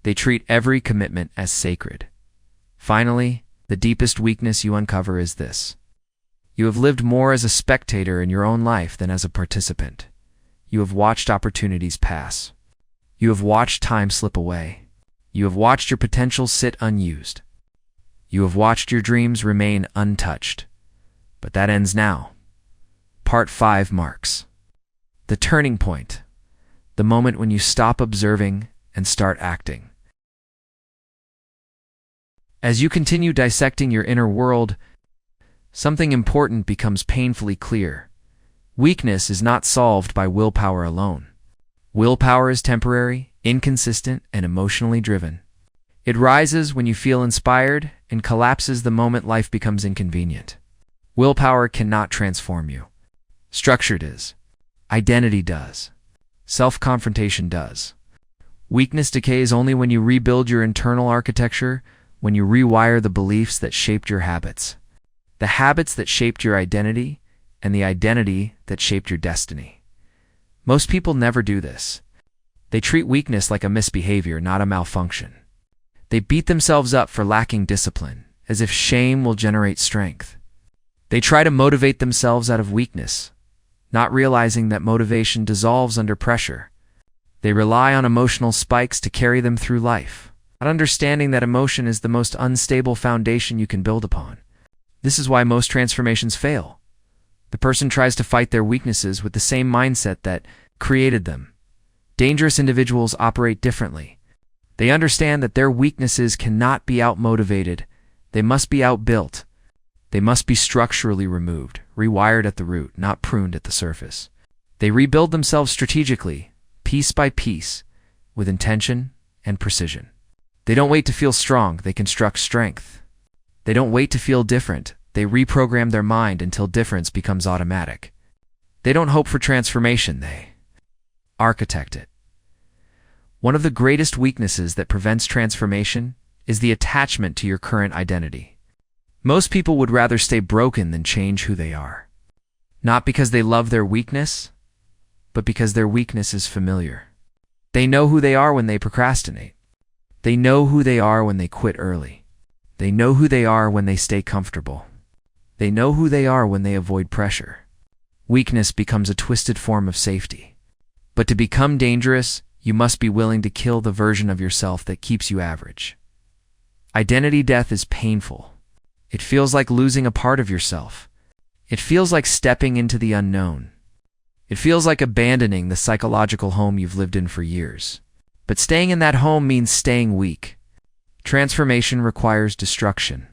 They treat every commitment as sacred. Finally, the deepest weakness you uncover is this. You have lived more as a spectator in your own life than as a participant. You have watched opportunities pass. You have watched time slip away. You have watched your potential sit unused. You have watched your dreams remain untouched. But that ends now. Part 5 marks the turning point, the moment when you stop observing and start acting. As you continue dissecting your inner world, something important becomes painfully clear. Weakness is not solved by willpower alone. Willpower is temporary, inconsistent, and emotionally driven. It rises when you feel inspired and collapses the moment life becomes inconvenient. Willpower cannot transform you. Structure does. Identity does. Self-confrontation does. Weakness decays only when you rebuild your internal architecture, when you rewire the beliefs that shaped your habits. The habits that shaped your identity, and the identity that shaped your destiny. Most people never do this. They treat weakness like a misbehavior, not a malfunction. They beat themselves up for lacking discipline, as if shame will generate strength. They try to motivate themselves out of weakness, not realizing that motivation dissolves under pressure. They rely on emotional spikes to carry them through life, not understanding that emotion is the most unstable foundation you can build upon. This is why most transformations fail. The person tries to fight their weaknesses with the same mindset that created them. Dangerous individuals operate differently. They understand that their weaknesses cannot be outmotivated. They must be outbuilt. They must be structurally removed, rewired at the root, not pruned at the surface. They rebuild themselves strategically, piece by piece, with intention and precision. They don't wait to feel strong, they construct strength. They don't wait to feel different, they reprogram their mind until difference becomes automatic. They don't hope for transformation, they architect it. One of the greatest weaknesses that prevents transformation is the attachment to your current identity. Most people would rather stay broken than change who they are. Not because they love their weakness, but because their weakness is familiar. They know who they are when they procrastinate. They know who they are when they quit early. They know who they are when they stay comfortable. They know who they are when they avoid pressure. Weakness becomes a twisted form of safety. But to become dangerous, you must be willing to kill the version of yourself that keeps you average. Identity death is painful. It feels like losing a part of yourself. It feels like stepping into the unknown. It feels like abandoning the psychological home you've lived in for years. But staying in that home means staying weak. Transformation requires destruction.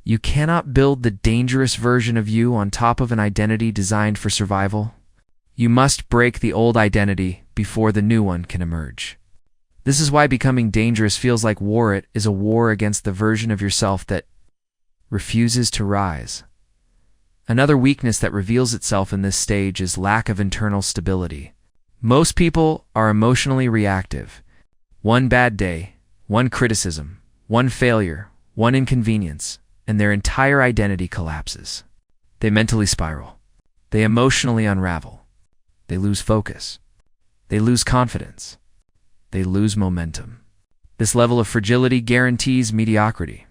You cannot build the dangerous version of you on top of an identity designed for survival. You must break the old identity before the new one can emerge. This is why becoming dangerous feels like war. It is a war against the version of yourself that refuses to rise. Another weakness that reveals itself in this stage is lack of internal stability. Most people are emotionally reactive. One bad day, one criticism, one failure, one inconvenience, and their entire identity collapses. They mentally spiral. They emotionally unravel. They lose focus. They lose confidence. They lose momentum. This level of fragility guarantees mediocrity.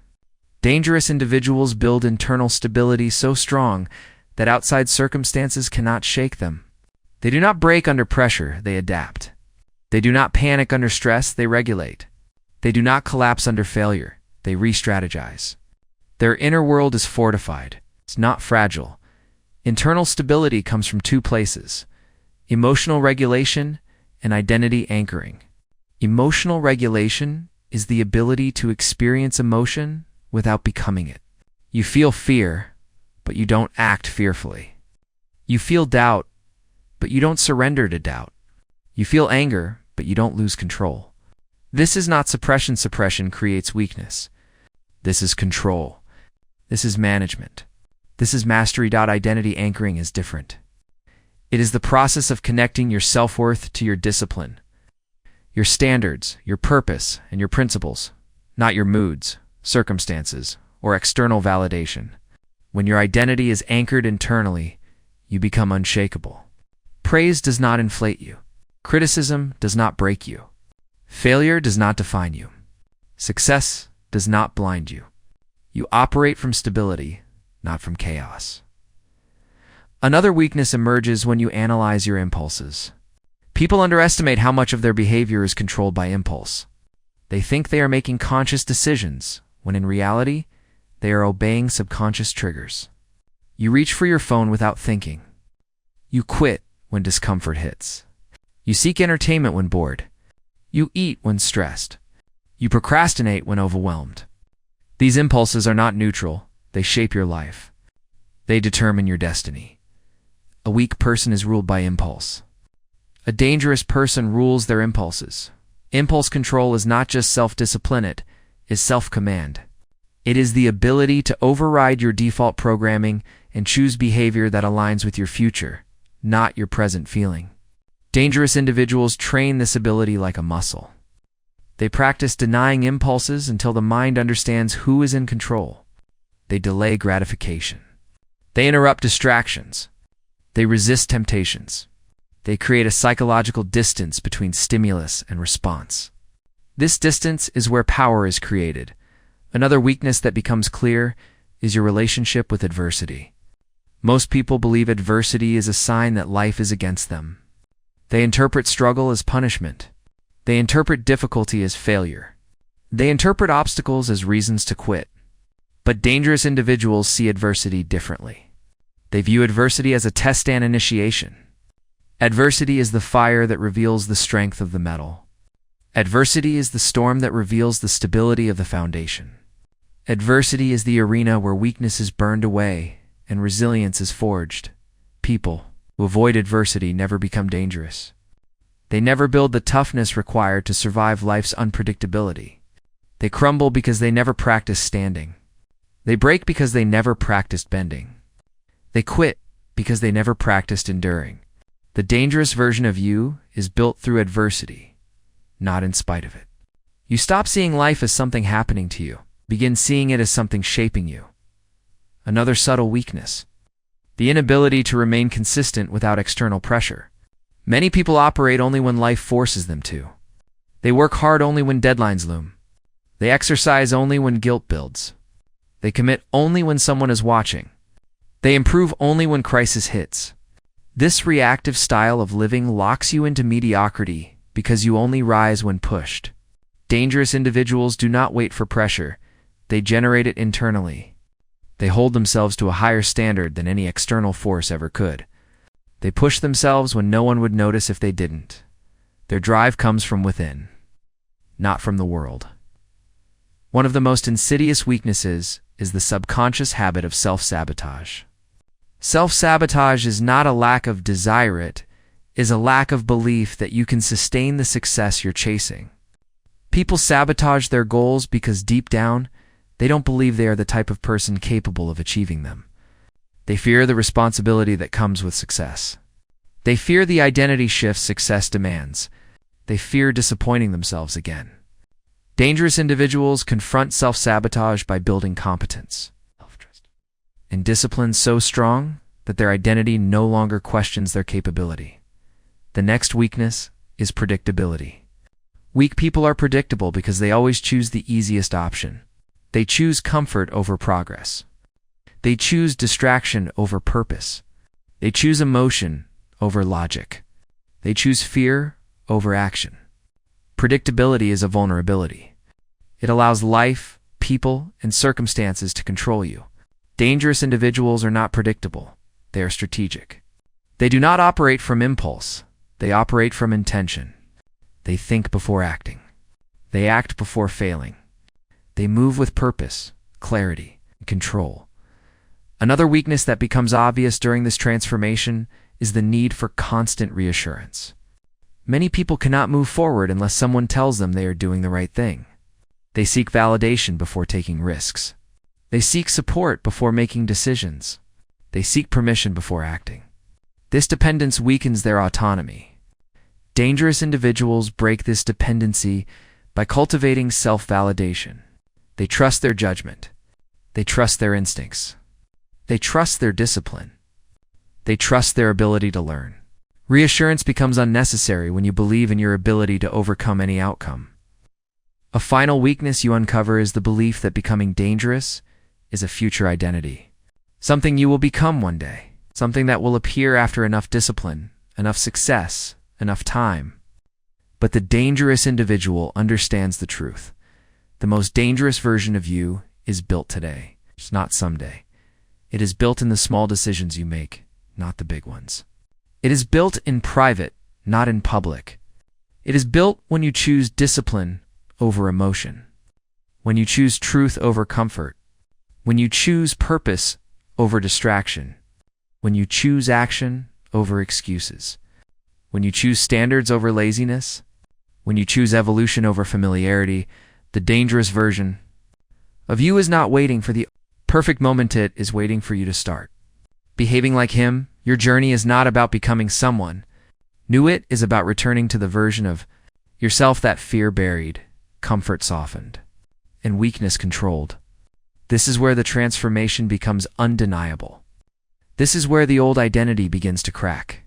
Dangerous individuals build internal stability so strong that outside circumstances cannot shake them. They do not break under pressure, they adapt. They do not panic under stress, they regulate. They do not collapse under failure, they re-strategize. Their inner world is fortified, it's not fragile. Internal stability comes from two places: emotional regulation and identity anchoring. Emotional regulation is the ability to experience emotion without becoming it. You feel fear, but you don't act fearfully. You feel doubt, but you don't surrender to doubt. You feel anger, but you don't lose control. This is not suppression. Suppression creates weakness. This is control. This is management. This is mastery. Identity anchoring is different. It is the process of connecting your self-worth to your discipline, your standards, your purpose, and your principles, not your moods, circumstances, or external validation. When your identity is anchored internally, you become unshakable. Praise does not inflate you. Criticism does not break you. Failure does not define you. Success does not blind you. You operate from stability, not from chaos. Another weakness emerges when you analyze your impulses. People underestimate how much of their behavior is controlled by impulse. They think they are making conscious decisions, when in reality, they are obeying subconscious triggers. You reach for your phone without thinking. You quit when discomfort hits. You seek entertainment when bored. You eat when stressed. You procrastinate when overwhelmed. These impulses are not neutral. They shape your life. They determine your destiny. A weak person is ruled by impulse. A dangerous person rules their impulses. Impulse control is not just self-discipline, it is self-command. It is the ability to override your default programming and choose behavior that aligns with your future, not your present feeling. Dangerous individuals train this ability like a muscle. They practice denying impulses until the mind understands who is in control. They delay gratification. They interrupt distractions. They resist temptations. They create a psychological distance between stimulus and response. This distance is where power is created. Another weakness that becomes clear is your relationship with adversity. Most people believe adversity is a sign that life is against them. They interpret struggle as punishment. They interpret difficulty as failure. They interpret obstacles as reasons to quit. But dangerous individuals see adversity differently. They view adversity as a test and initiation. Adversity is the fire that reveals the strength of the metal. Adversity is the storm that reveals the stability of the foundation. Adversity is the arena where weakness is burned away and resilience is forged. People who avoid adversity never become dangerous. They never build the toughness required to survive life's unpredictability. They crumble because they never practiced standing. They break because they never practiced bending. They quit because they never practiced enduring. The dangerous version of you is built through adversity, not in spite of it. You stop seeing life as something happening to you. Begin seeing it as something shaping you. Another subtle weakness: the inability to remain consistent without external pressure. Many people operate only when life forces them to. They work hard only when deadlines loom. They exercise only when guilt builds. They commit only when someone is watching. They improve only when crisis hits. This reactive style of living locks you into mediocrity because you only rise when pushed. Dangerous individuals do not wait for pressure. They generate it internally. They hold themselves to a higher standard than any external force ever could. They push themselves when no one would notice if they didn't. Their drive comes from within, not from the world. One of the most insidious weaknesses is the subconscious habit of self-sabotage. Self-sabotage is not a lack of desire, it is a lack of belief that you can sustain the success you're chasing. People sabotage their goals because deep down, they don't believe they are the type of person capable of achieving them. They fear the responsibility that comes with success. They fear the identity shift success demands. They fear disappointing themselves again. Dangerous individuals confront self-sabotage by building competence and discipline so strong that their identity no longer questions their capability. The next weakness is predictability. Weak people are predictable because they always choose the easiest option. They choose comfort over progress. They choose distraction over purpose. They choose emotion over logic. They choose fear over action. Predictability is a vulnerability. It allows life, people, and circumstances to control you. Dangerous individuals are not predictable. They are strategic. They do not operate from impulse. They operate from intention. They think before acting. They act before failing. They move with purpose, clarity, and control. Another weakness that becomes obvious during this transformation is the need for constant reassurance. Many people cannot move forward unless someone tells them they are doing the right thing. They seek validation before taking risks. They seek support before making decisions. They seek permission before acting. This dependence weakens their autonomy. Dangerous individuals break this dependency by cultivating self-validation. They trust their judgment. They trust their instincts. They trust their discipline. They trust their ability to learn. Reassurance becomes unnecessary when you believe in your ability to overcome any outcome. A final weakness you uncover is the belief that becoming dangerous is a future identity. Something you will become one day. Something that will appear after enough discipline, enough success, enough time. But the dangerous individual understands the truth. The most dangerous version of you is built today. It's not someday. It is built in the small decisions you make, not the big ones. It is built in private, not in public. It is built when you choose discipline over emotion, when you choose truth over comfort, when you choose purpose over distraction, when you choose action over excuses, when you choose standards over laziness, when you choose evolution over familiarity. The dangerous version of you is not waiting for the perfect moment, it is waiting for you to start. Behaving like him, your journey is not about becoming someone new. It is about returning to the version of yourself that fear buried, comfort softened, and weakness controlled. This is where the transformation becomes undeniable. This is where the old identity begins to crack.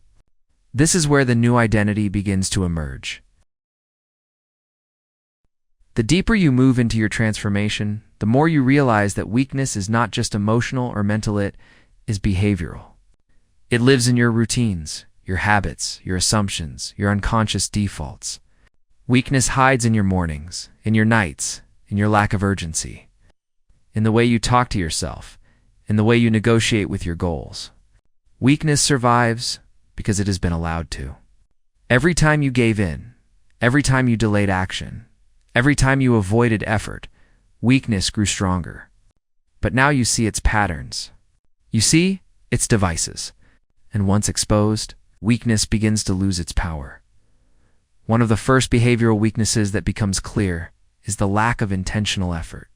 This is where the new identity begins to emerge. The deeper you move into your transformation, the more you realize that weakness is not just emotional or mental, it is behavioral. It lives in your routines, your habits, your assumptions, your unconscious defaults. Weakness hides in your mornings, in your nights, in your lack of urgency, in the way you talk to yourself, in the way you negotiate with your goals. Weakness survives because it has been allowed to. Every time you gave in, every time you delayed action, every time you avoided effort, weakness grew stronger. But now you see its patterns. You see its devices. And once exposed, weakness begins to lose its power. One of the first behavioral weaknesses that becomes clear is the lack of intentional effort.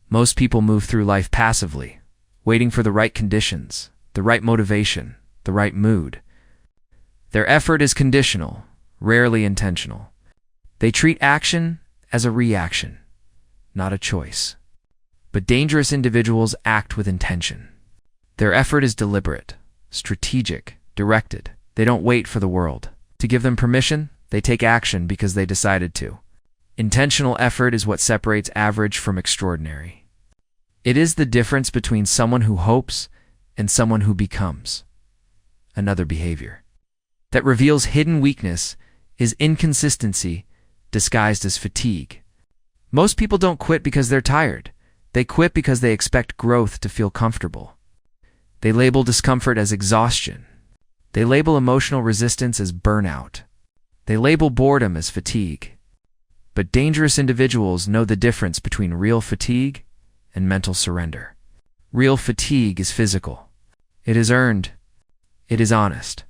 Most people move through life passively, waiting for the right conditions, the right motivation, the right mood. Their effort is conditional, rarely intentional. They treat action as a reaction, not a choice. But dangerous individuals act with intention. Their effort is deliberate, strategic, directed. They don't wait for the world to give them permission. They take action because they decided to. Intentional effort is what separates average from extraordinary. It is the difference between someone who hopes and someone who becomes. Another behavior that reveals hidden weakness is inconsistency disguised as fatigue. Most people don't quit because they're tired. They quit because they expect growth to feel comfortable. They label discomfort as exhaustion. They label emotional resistance as burnout. They label boredom as fatigue. But dangerous individuals know the difference between real fatigue and mental surrender. Real fatigue is physical. It is earned. It is honest.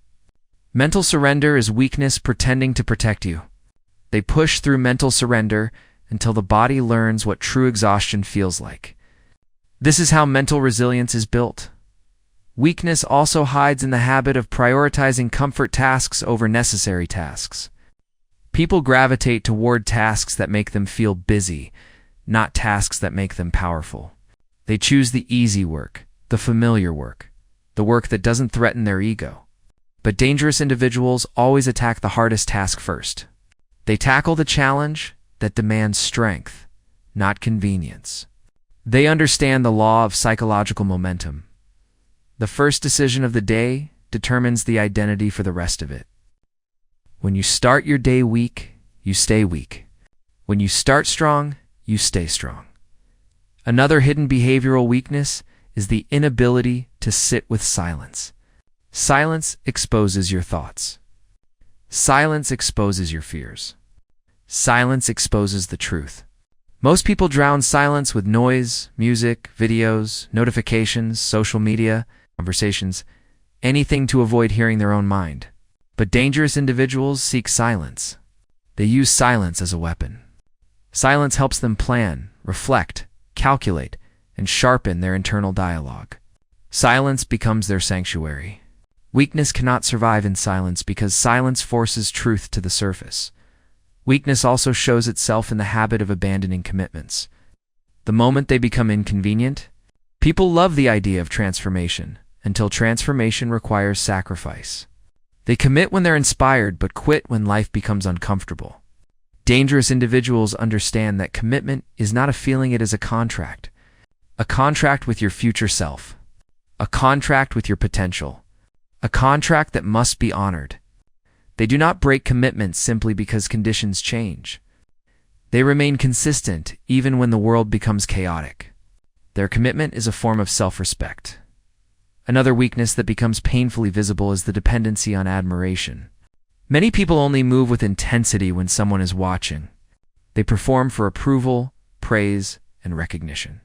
Mental surrender is weakness pretending to protect you. They push through mental surrender until the body learns what true exhaustion feels like. This is how mental resilience is built. Weakness also hides in the habit of prioritizing comfort tasks over necessary tasks. People gravitate toward tasks that make them feel busy, not tasks that make them powerful. They choose the easy work, the familiar work, the work that doesn't threaten their ego. But dangerous individuals always attack the hardest task first. They tackle the challenge that demands strength, not convenience. They understand the law of psychological momentum. The first decision of the day determines the identity for the rest of it. When you start your day weak, you stay weak. When you start strong, you stay strong. Another hidden behavioral weakness is the inability to sit with silence. Silence exposes your thoughts. Silence exposes your fears. Silence exposes the truth. Most people drown silence with noise, music, videos, notifications, social media, conversations, anything to avoid hearing their own mind. But dangerous individuals seek silence. They use silence as a weapon. Silence helps them plan, reflect, calculate, and sharpen their internal dialogue. Silence becomes their sanctuary. Weakness cannot survive in silence because silence forces truth to the surface. Weakness also shows itself in the habit of abandoning commitments. The moment they become inconvenient, people love the idea of transformation, until transformation requires sacrifice. They commit when they're inspired, but quit when life becomes uncomfortable. Dangerous individuals understand that commitment is not a feeling, it is a contract. A contract with your future self. A contract with your potential. A contract that must be honored. They do not break commitments simply because conditions change. They remain consistent even when the world becomes chaotic. Their commitment is a form of self-respect. Another weakness that becomes painfully visible is the dependency on admiration. Many people only move with intensity when someone is watching. They perform for approval, praise, and recognition.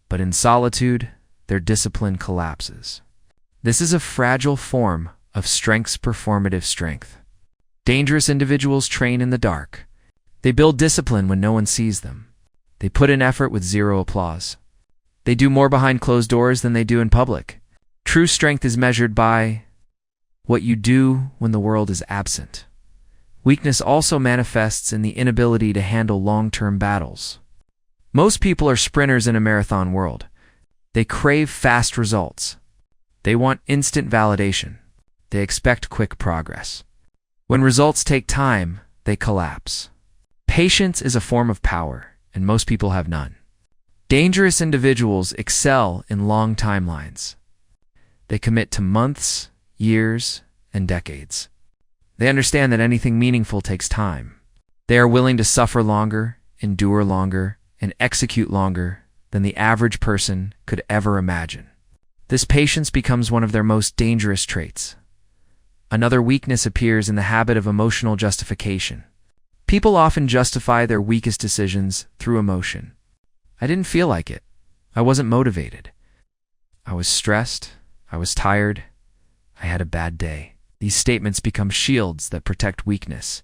But in solitude, their discipline collapses. This is a fragile form of strength's performative strength. Dangerous individuals train in the dark. They build discipline when no one sees them. They put in effort with zero applause. They do more behind closed doors than they do in public. True strength is measured by what you do when the world is absent. Weakness also manifests in the inability to handle long-term battles. Most people are sprinters in a marathon world. They crave fast results. They want instant validation. They expect quick progress. When results take time, they collapse. Patience is a form of power, and most people have none. Dangerous individuals excel in long timelines. They commit to months, years, and decades. They understand that anything meaningful takes time. They are willing to suffer longer, endure longer, and execute longer than the average person could ever imagine. This patience becomes one of their most dangerous traits. Another weakness appears in the habit of emotional justification. People often justify their weakest decisions through emotion. I didn't feel like it. I wasn't motivated. I was stressed. I was tired. I had a bad day. These statements become shields that protect weakness.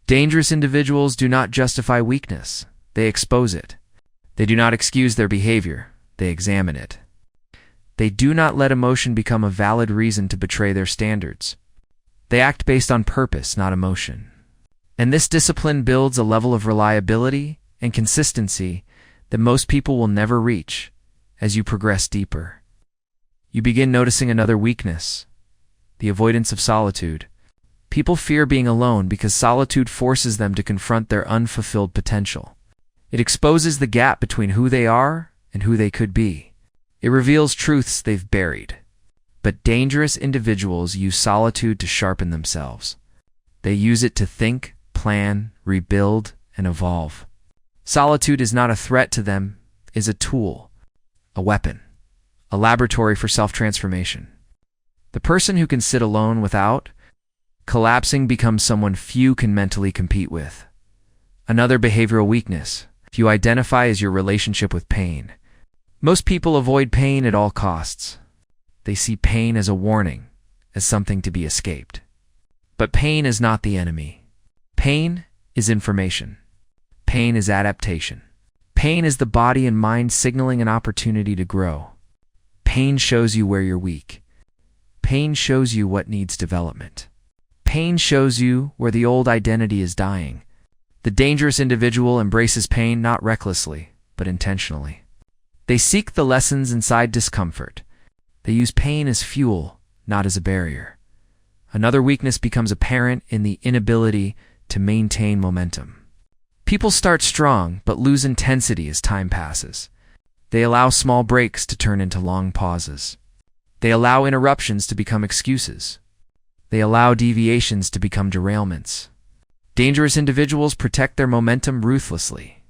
Dangerous individuals do not justify weakness. They expose it. They do not excuse their behavior. They examine it. They do not let emotion become a valid reason to betray their standards. They act based on purpose, not emotion. And this discipline builds a level of reliability and consistency that most people will never reach as you progress deeper. You begin noticing another weakness, the avoidance of solitude. People fear being alone because solitude forces them to confront their unfulfilled potential. It exposes the gap between who they are and who they could be. It reveals truths they've buried. But dangerous individuals use solitude to sharpen themselves. They use it to think, plan, rebuild, and evolve. Solitude is not a threat to them, it is a tool, a weapon, a laboratory for self-transformation. The person who can sit alone without collapsing becomes someone few can mentally compete with. Another behavioral weakness you identify is your relationship with pain. Most people avoid pain at all costs. They see pain as a warning, as something to be escaped. But pain is not the enemy. Pain is information. Pain is adaptation. Pain is the body and mind signaling an opportunity to grow. Pain shows you where you're weak. Pain shows you what needs development. Pain shows you where the old identity is dying. The dangerous individual embraces pain not recklessly, but intentionally. They seek the lessons inside discomfort. They use pain as fuel, not as a barrier. Another weakness becomes apparent in the inability to maintain momentum. People start strong but lose intensity as time passes. They allow small breaks to turn into long pauses. They allow interruptions to become excuses. They allow deviations to become derailments. Dangerous individuals protect their momentum ruthlessly.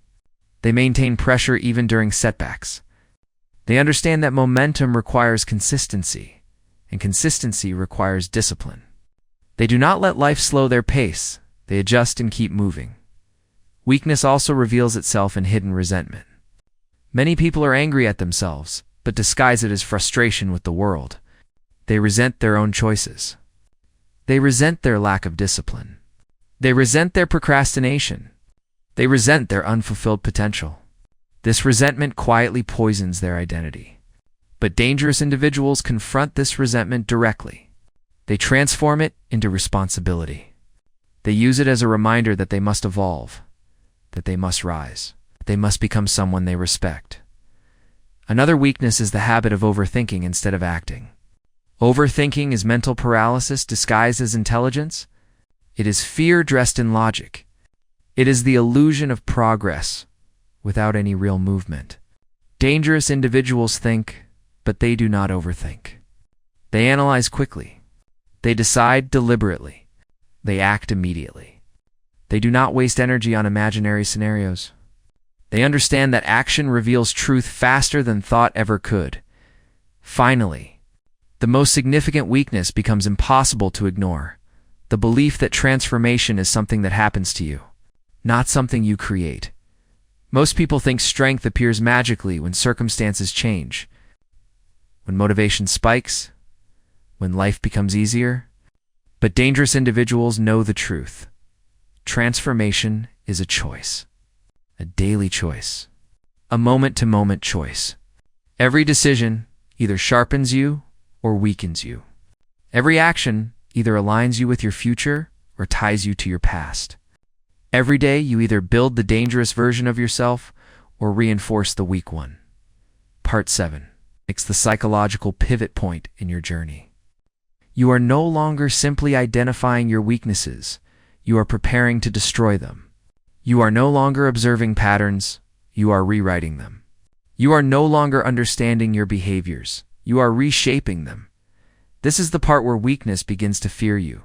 They maintain pressure even during setbacks. They understand that momentum requires consistency, and consistency requires discipline. They do not let life slow their pace. They adjust and keep moving. Weakness also reveals itself in hidden resentment. Many people are angry at themselves, but disguise it as frustration with the world. They resent their own choices. They resent their lack of discipline. They resent their procrastination. They resent their unfulfilled potential. This resentment quietly poisons their identity. But dangerous individuals confront this resentment directly. They transform it into responsibility. They use it as a reminder that they must evolve, that they must rise, they must become someone they respect. Another weakness is the habit of overthinking instead of acting. Overthinking is mental paralysis disguised as intelligence. It is fear dressed in logic. It is the illusion of progress without any real movement. Dangerous individuals think, but they do not overthink. They analyze quickly. They decide deliberately. They act immediately. They do not waste energy on imaginary scenarios. They understand that action reveals truth faster than thought ever could. Finally, the most significant weakness becomes impossible to ignore: the belief that transformation is something that happens to you, not something you create. Most people think strength appears magically when circumstances change, when motivation spikes, when life becomes easier. But dangerous individuals know the truth. Transformation is a choice, a daily choice, a moment-to-moment choice. Every decision either sharpens you or weakens you. Every action either aligns you with your future or ties you to your past. Every day you either build the dangerous version of yourself or reinforce the weak one. Part 7. It's the psychological pivot point in your journey. You are no longer simply identifying your weaknesses. You are preparing to destroy them. You are no longer observing patterns. You are rewriting them. You are no longer understanding your behaviors. You are reshaping them. This is the part where weakness begins to fear you,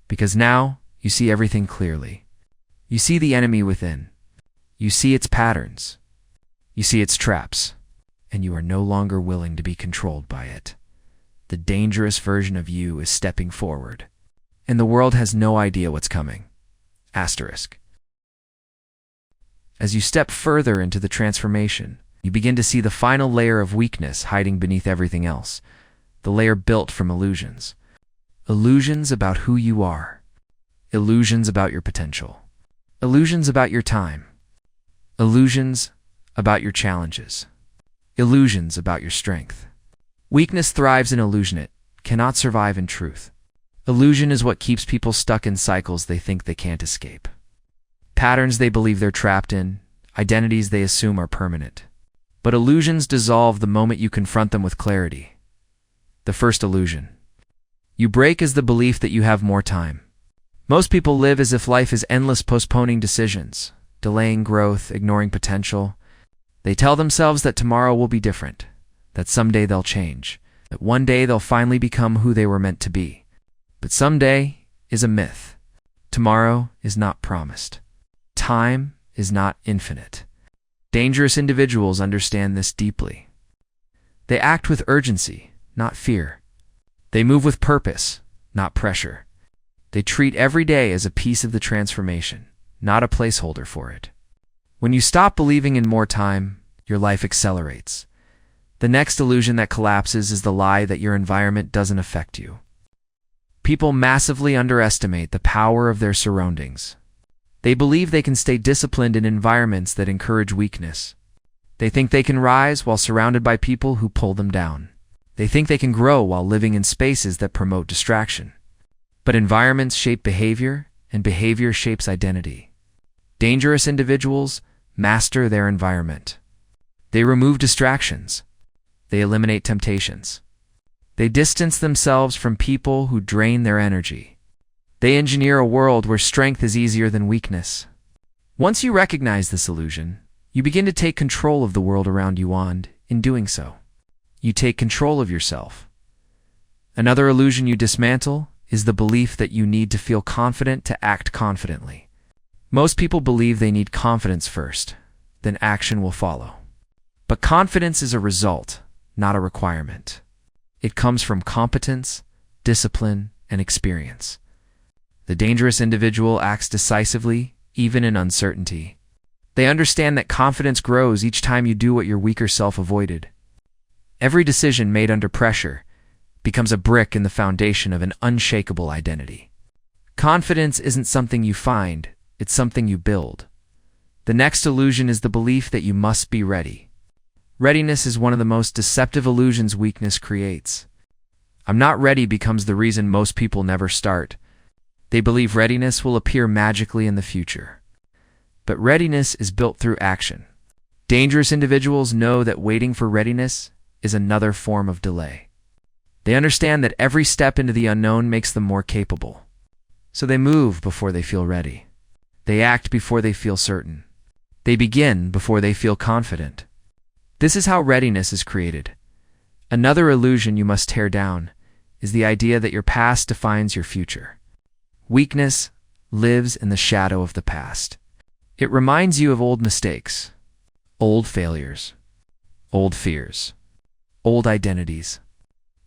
because now you see everything clearly. You see the enemy within. You see its patterns. You see its traps, and you are no longer willing to be controlled by it. The dangerous version of you is stepping forward, and the world has no idea what's coming. Asterisk. As you step further into the transformation, you begin to see the final layer of weakness hiding beneath everything else, the layer built from illusions. Illusions about who you are. Illusions about your potential. Illusions about your time. Illusions about your challenges. Illusions about your strength. Weakness thrives in illusion. It cannot survive in truth. Illusion is what keeps people stuck in cycles they think they can't escape. Patterns they believe they're trapped in, identities they assume are permanent. But illusions dissolve the moment you confront them with clarity. The first illusion you break is the belief that you have more time. Most people live as if life is endless, postponing decisions, delaying growth, ignoring potential. They tell themselves that tomorrow will be different, that someday they'll change, that one day they'll finally become who they were meant to be. But someday is a myth. Tomorrow is not promised. Time is not infinite. Dangerous individuals understand this deeply. They act with urgency, not fear. They move with purpose, not pressure. They treat every day as a piece of the transformation, not a placeholder for it. When you stop believing in more time, your life accelerates. The next illusion that collapses is the lie that your environment doesn't affect you. People massively underestimate the power of their surroundings. They believe they can stay disciplined in environments that encourage weakness. They think they can rise while surrounded by people who pull them down. They think they can grow while living in spaces that promote distraction. But environments shape behavior, and behavior shapes identity. Dangerous individuals master their environment. They remove distractions. They eliminate temptations. They distance themselves from people who drain their energy. They engineer a world where strength is easier than weakness. Once you recognize this illusion, you begin to take control of the world around you, and, in doing so, you take control of yourself. Another illusion you dismantle is the belief that you need to feel confident to act confidently. Most people believe they need confidence first, then action will follow. But confidence is a result, not a requirement. It comes from competence, discipline, and experience. The dangerous individual acts decisively even in uncertainty. They understand that confidence grows each time you do what your weaker self avoided. Every decision made under pressure becomes a brick in the foundation of an unshakable identity. Confidence isn't something you find, it's something you build. The next illusion is the belief that you must be ready. Readiness is one of the most deceptive illusions weakness creates. "I'm not ready" becomes the reason most people never start. They believe readiness will appear magically in the future. But readiness is built through action. Dangerous individuals know that waiting for readiness is another form of delay. They understand that every step into the unknown makes them more capable. So they move before they feel ready. They act before they feel certain. They begin before they feel confident. This is how readiness is created. Another illusion you must tear down is the idea that your past defines your future. Weakness lives in the shadow of the past. It reminds you of old mistakes, old failures, old fears, old identities.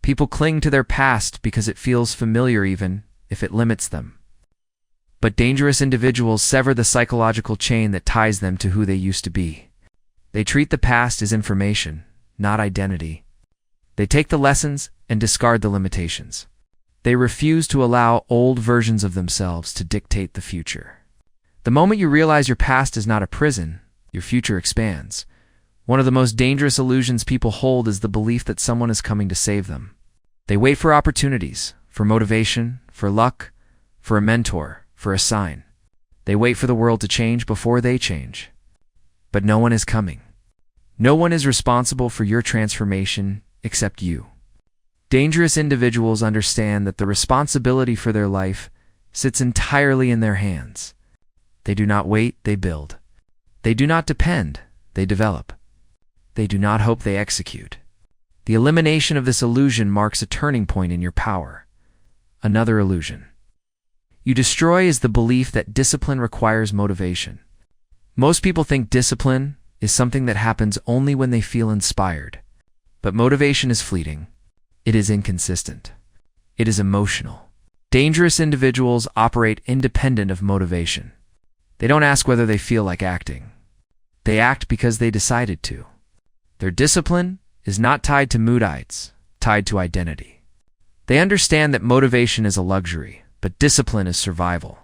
People cling to their past because it feels familiar even if it limits them. But dangerous individuals sever the psychological chain that ties them to who they used to be. They treat the past as information, not identity. They take the lessons and discard the limitations. They refuse to allow old versions of themselves to dictate the future. The moment you realize your past is not a prison, your future expands. One of the most dangerous illusions people hold is the belief that someone is coming to save them. They wait for opportunities, for motivation, for luck, for a mentor, for a sign. They wait for the world to change before they change. But no one is coming. No one is responsible for your transformation except you. Dangerous individuals understand that the responsibility for their life sits entirely in their hands. They do not wait, they build. They do not depend, they develop. They do not hope, they execute. The elimination of this illusion marks a turning point in your power. Another illusion you destroy is the belief that discipline requires motivation. Most people think discipline is something that happens only when they feel inspired. But motivation is fleeting. It is inconsistent. It is emotional. Dangerous individuals operate independent of motivation. They don't ask whether they feel like acting. They act because they decided to. Their discipline is not tied to moodites, tied to identity. They understand that motivation is a luxury, but discipline is survival.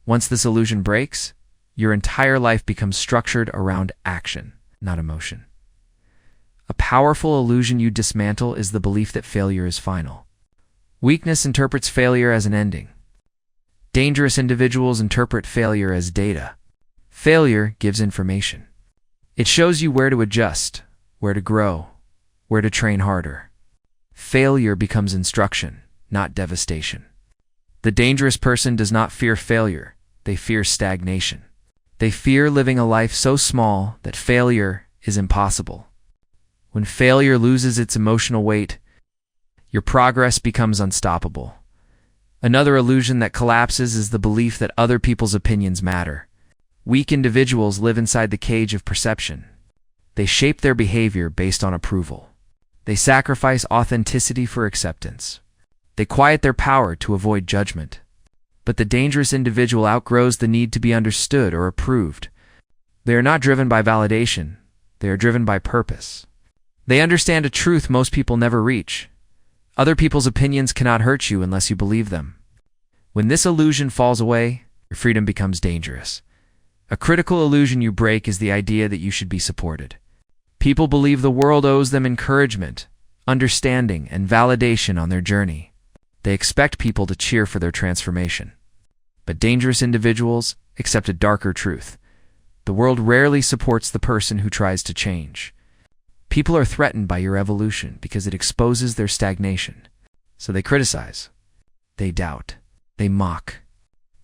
Once this illusion breaks, your entire life becomes structured around action, not emotion. A powerful illusion you dismantle is the belief that failure is final. Weakness interprets failure as an ending. Dangerous individuals interpret failure as data. Failure gives information. It shows you where to adjust, where to grow, where to train harder. Failure becomes instruction, not devastation. The dangerous person does not fear failure, they fear stagnation. They fear living a life so small that failure is impossible. When failure loses its emotional weight, your progress becomes unstoppable. Another illusion that collapses is the belief that other people's opinions matter. Weak individuals live inside the cage of perception. They shape their behavior based on approval. They sacrifice authenticity for acceptance. They quiet their power to avoid judgment. But the dangerous individual outgrows the need to be understood or approved. They are not driven by validation. They are driven by purpose. They understand a truth most people never reach. Other people's opinions cannot hurt you unless you believe them. When this illusion falls away, your freedom becomes dangerous. A critical illusion you break is the idea that you should be supported. People believe the world owes them encouragement, understanding, and validation on their journey. They expect people to cheer for their transformation. But dangerous individuals accept a darker truth. The world rarely supports the person who tries to change. People are threatened by your evolution because it exposes their stagnation. So they criticize. They doubt. They mock.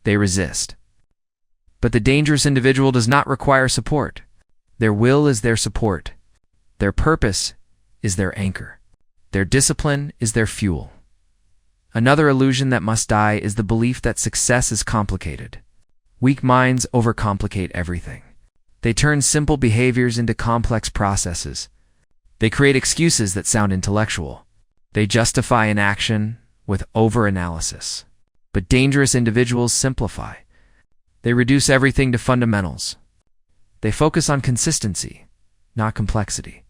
They resist. But the dangerous individual does not require support. Their will is their support. Their purpose is their anchor. Their discipline is their fuel. Another illusion that must die is the belief that success is complicated. Weak minds overcomplicate everything. They turn simple behaviors into complex processes. They create excuses that sound intellectual. They justify inaction with over-analysis. But dangerous individuals simplify. They reduce everything to fundamentals. They focus on consistency, not complexity.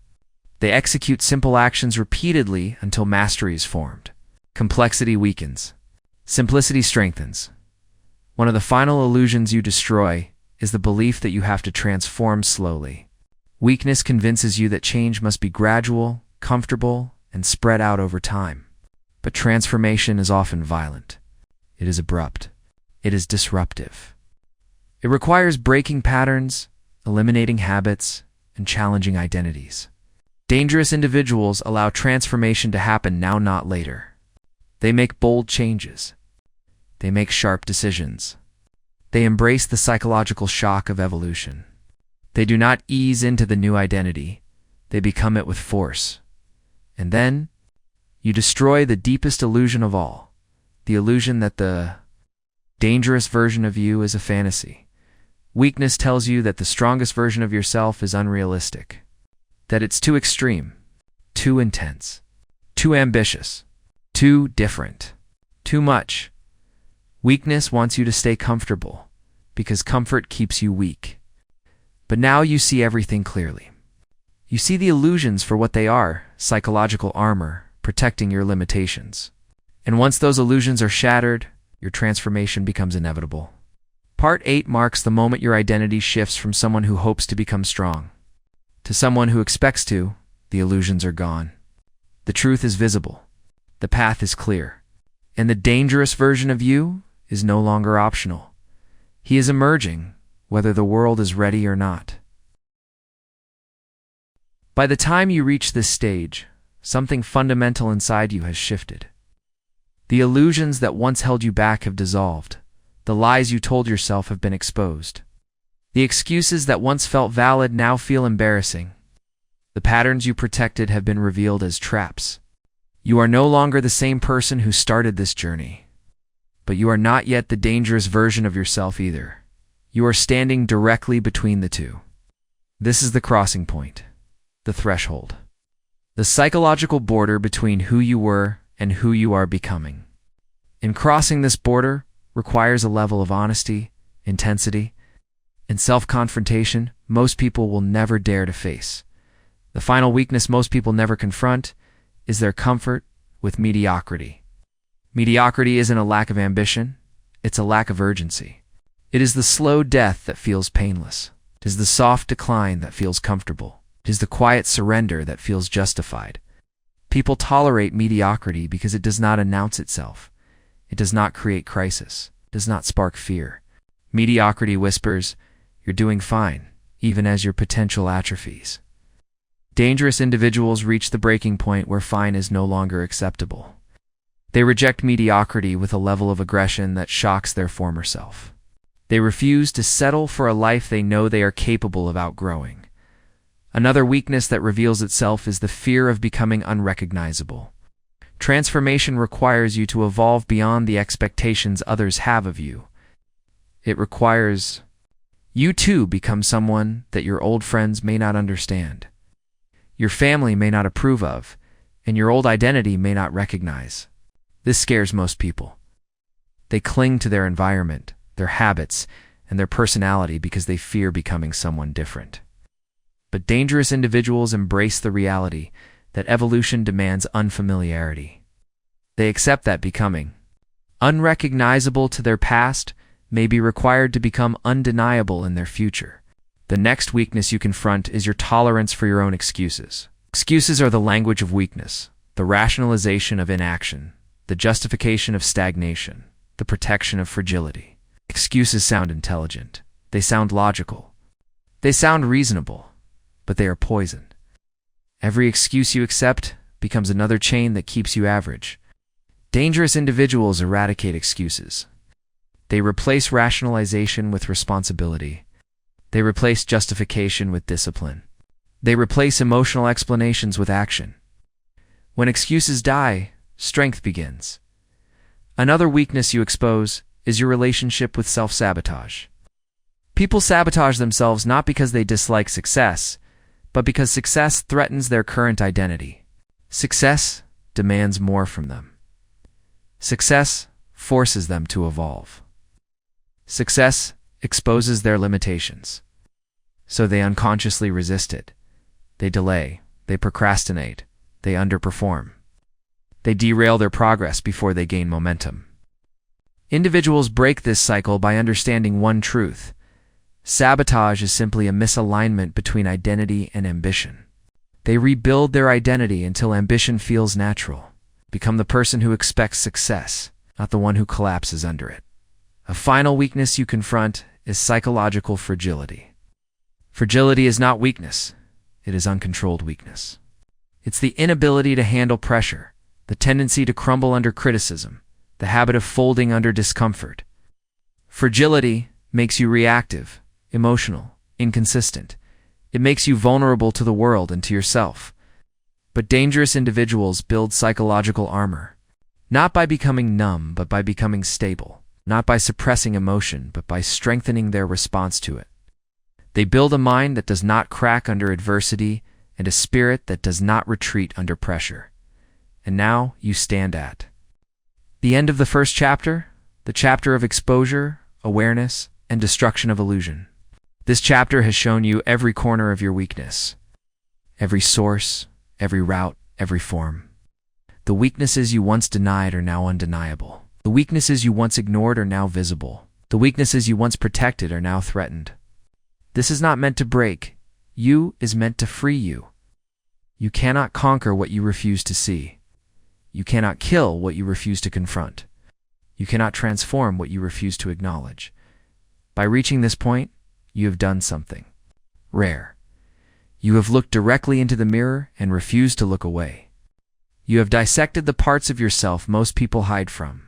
They execute simple actions repeatedly until mastery is formed. Complexity weakens. Simplicity strengthens. One of the final illusions you destroy is the belief that you have to transform slowly. Weakness convinces you that change must be gradual, comfortable, and spread out over time. But transformation is often violent. It is abrupt. It is disruptive. It requires breaking patterns, eliminating habits, and challenging identities. Dangerous individuals allow transformation to happen now, not later. They make bold changes. They make sharp decisions. They embrace the psychological shock of evolution. They do not ease into the new identity. They become it with force. And then, you destroy the deepest illusion of all, the illusion that the dangerous version of you is a fantasy. Weakness tells you that the strongest version of yourself is unrealistic, that it's too extreme, too intense, too ambitious, too different, too much. Weakness wants you to stay comfortable, because comfort keeps you weak. But now you see everything clearly. You see the illusions for what they are, psychological armor, protecting your limitations. And once those illusions are shattered, your transformation becomes inevitable. Part 8 marks the moment your identity shifts from someone who hopes to become strong to someone who expects to. The illusions are gone. The truth is visible. The path is clear. And the dangerous version of you is no longer optional. He is emerging, whether the world is ready or not. By the time you reach this stage, something fundamental inside you has shifted. The illusions that once held you back have dissolved. The lies you told yourself have been exposed. The excuses that once felt valid now feel embarrassing. The patterns you protected have been revealed as traps. You are no longer the same person who started this journey. But you are not yet the dangerous version of yourself either. You are standing directly between the two. This is the crossing point, the threshold, the psychological border between who you were and who you are becoming. In crossing this border requires a level of honesty, intensity, and self-confrontation most people will never dare to face. The final weakness most people never confront is their comfort with mediocrity. Mediocrity isn't a lack of ambition, it's a lack of urgency. It is the slow death that feels painless. It is the soft decline that feels comfortable. It is the quiet surrender that feels justified. People tolerate mediocrity because it does not announce itself. It does not create crisis. It does not spark fear. Mediocrity whispers, "You're doing fine," even as your potential atrophies. Dangerous individuals reach the breaking point where fine is no longer acceptable. They reject mediocrity with a level of aggression that shocks their former self. They refuse to settle for a life they know they are capable of outgrowing. Another weakness that reveals itself is the fear of becoming unrecognizable. Transformation requires you to evolve beyond the expectations others have of you. It requires you too become someone that your old friends may not understand, your family may not approve of, and your old identity may not recognize. This scares most people. They cling to their environment, their habits, and their personality because they fear becoming someone different. But dangerous individuals embrace the reality that evolution demands unfamiliarity. They accept that becoming unrecognizable to their past may be required to become undeniable in their future. The next weakness you confront is your tolerance for your own excuses. Excuses are the language of weakness, the rationalization of inaction, the justification of stagnation, the protection of fragility. Excuses sound intelligent. They sound logical. They sound reasonable, but they are poison. Every excuse you accept becomes another chain that keeps you average. Dangerous individuals eradicate excuses. They replace rationalization with responsibility. They replace justification with discipline. They replace emotional explanations with action. When excuses die, strength begins. Another weakness you expose is your relationship with self-sabotage. People sabotage themselves not because they dislike success, but because success threatens their current identity. Success demands more from them. Success forces them to evolve. Success exposes their limitations. So they unconsciously resist it. They delay, they procrastinate, they underperform. They derail their progress before they gain momentum. Individuals break this cycle by understanding one truth. Sabotage is simply a misalignment between identity and ambition. They rebuild their identity until ambition feels natural. Become the person who expects success, not the one who collapses under it. A final weakness you confront is psychological fragility. Fragility is not weakness. It is uncontrolled weakness. It's the inability to handle pressure, the tendency to crumble under criticism, the habit of folding under discomfort. Fragility makes you reactive, emotional, inconsistent. It makes you vulnerable to the world and to yourself. But dangerous individuals build psychological armor, not by becoming numb, but by becoming stable, not by suppressing emotion, but by strengthening their response to it. They build a mind that does not crack under adversity and a spirit that does not retreat under pressure. And now you stand at the end of the first chapter, the chapter of exposure, awareness, and destruction of illusion. This chapter has shown you every corner of your weakness, every source, every route, every form. The weaknesses you once denied are now undeniable. The weaknesses you once ignored are now visible. The weaknesses you once protected are now threatened. This is not meant to break. You is meant to free you. You cannot conquer what you refuse to see. You cannot kill what you refuse to confront. You cannot transform what you refuse to acknowledge. By reaching this point, you have done something rare. You have looked directly into the mirror and refused to look away. You have dissected the parts of yourself most people hide from.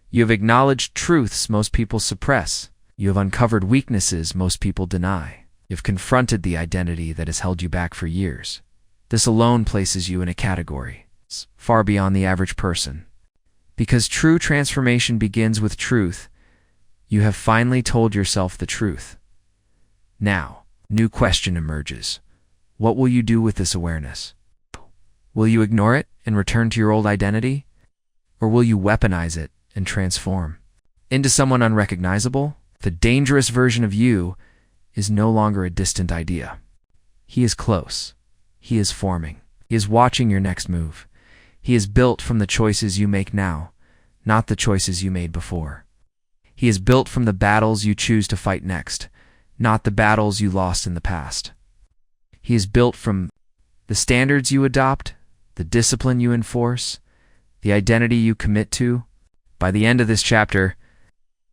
You have acknowledged truths most people suppress. You have uncovered weaknesses most people deny. You have confronted the identity that has held you back for years. This alone places you in a category far beyond the average person. Because true transformation begins with truth, you have finally told yourself the truth. Now, new question emerges. What will you do with this awareness? Will you ignore it and return to your old identity? Or will you weaponize it and transform into someone unrecognizable? The dangerous version of you is no longer a distant idea. He is close. He is forming. He is watching your next move. He is built from the choices you make now, not the choices you made before. He is built from the battles you choose to fight next, not the battles you lost in the past. He is built from the standards you adopt, the discipline you enforce, the identity you commit to. By the end of this chapter,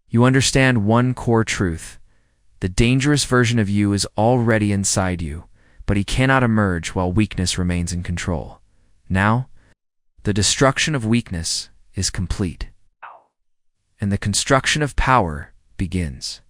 you understand one core truth. The dangerous version of you is already inside you, but he cannot emerge while weakness remains in control. Now, the destruction of weakness is complete, and the construction of power begins.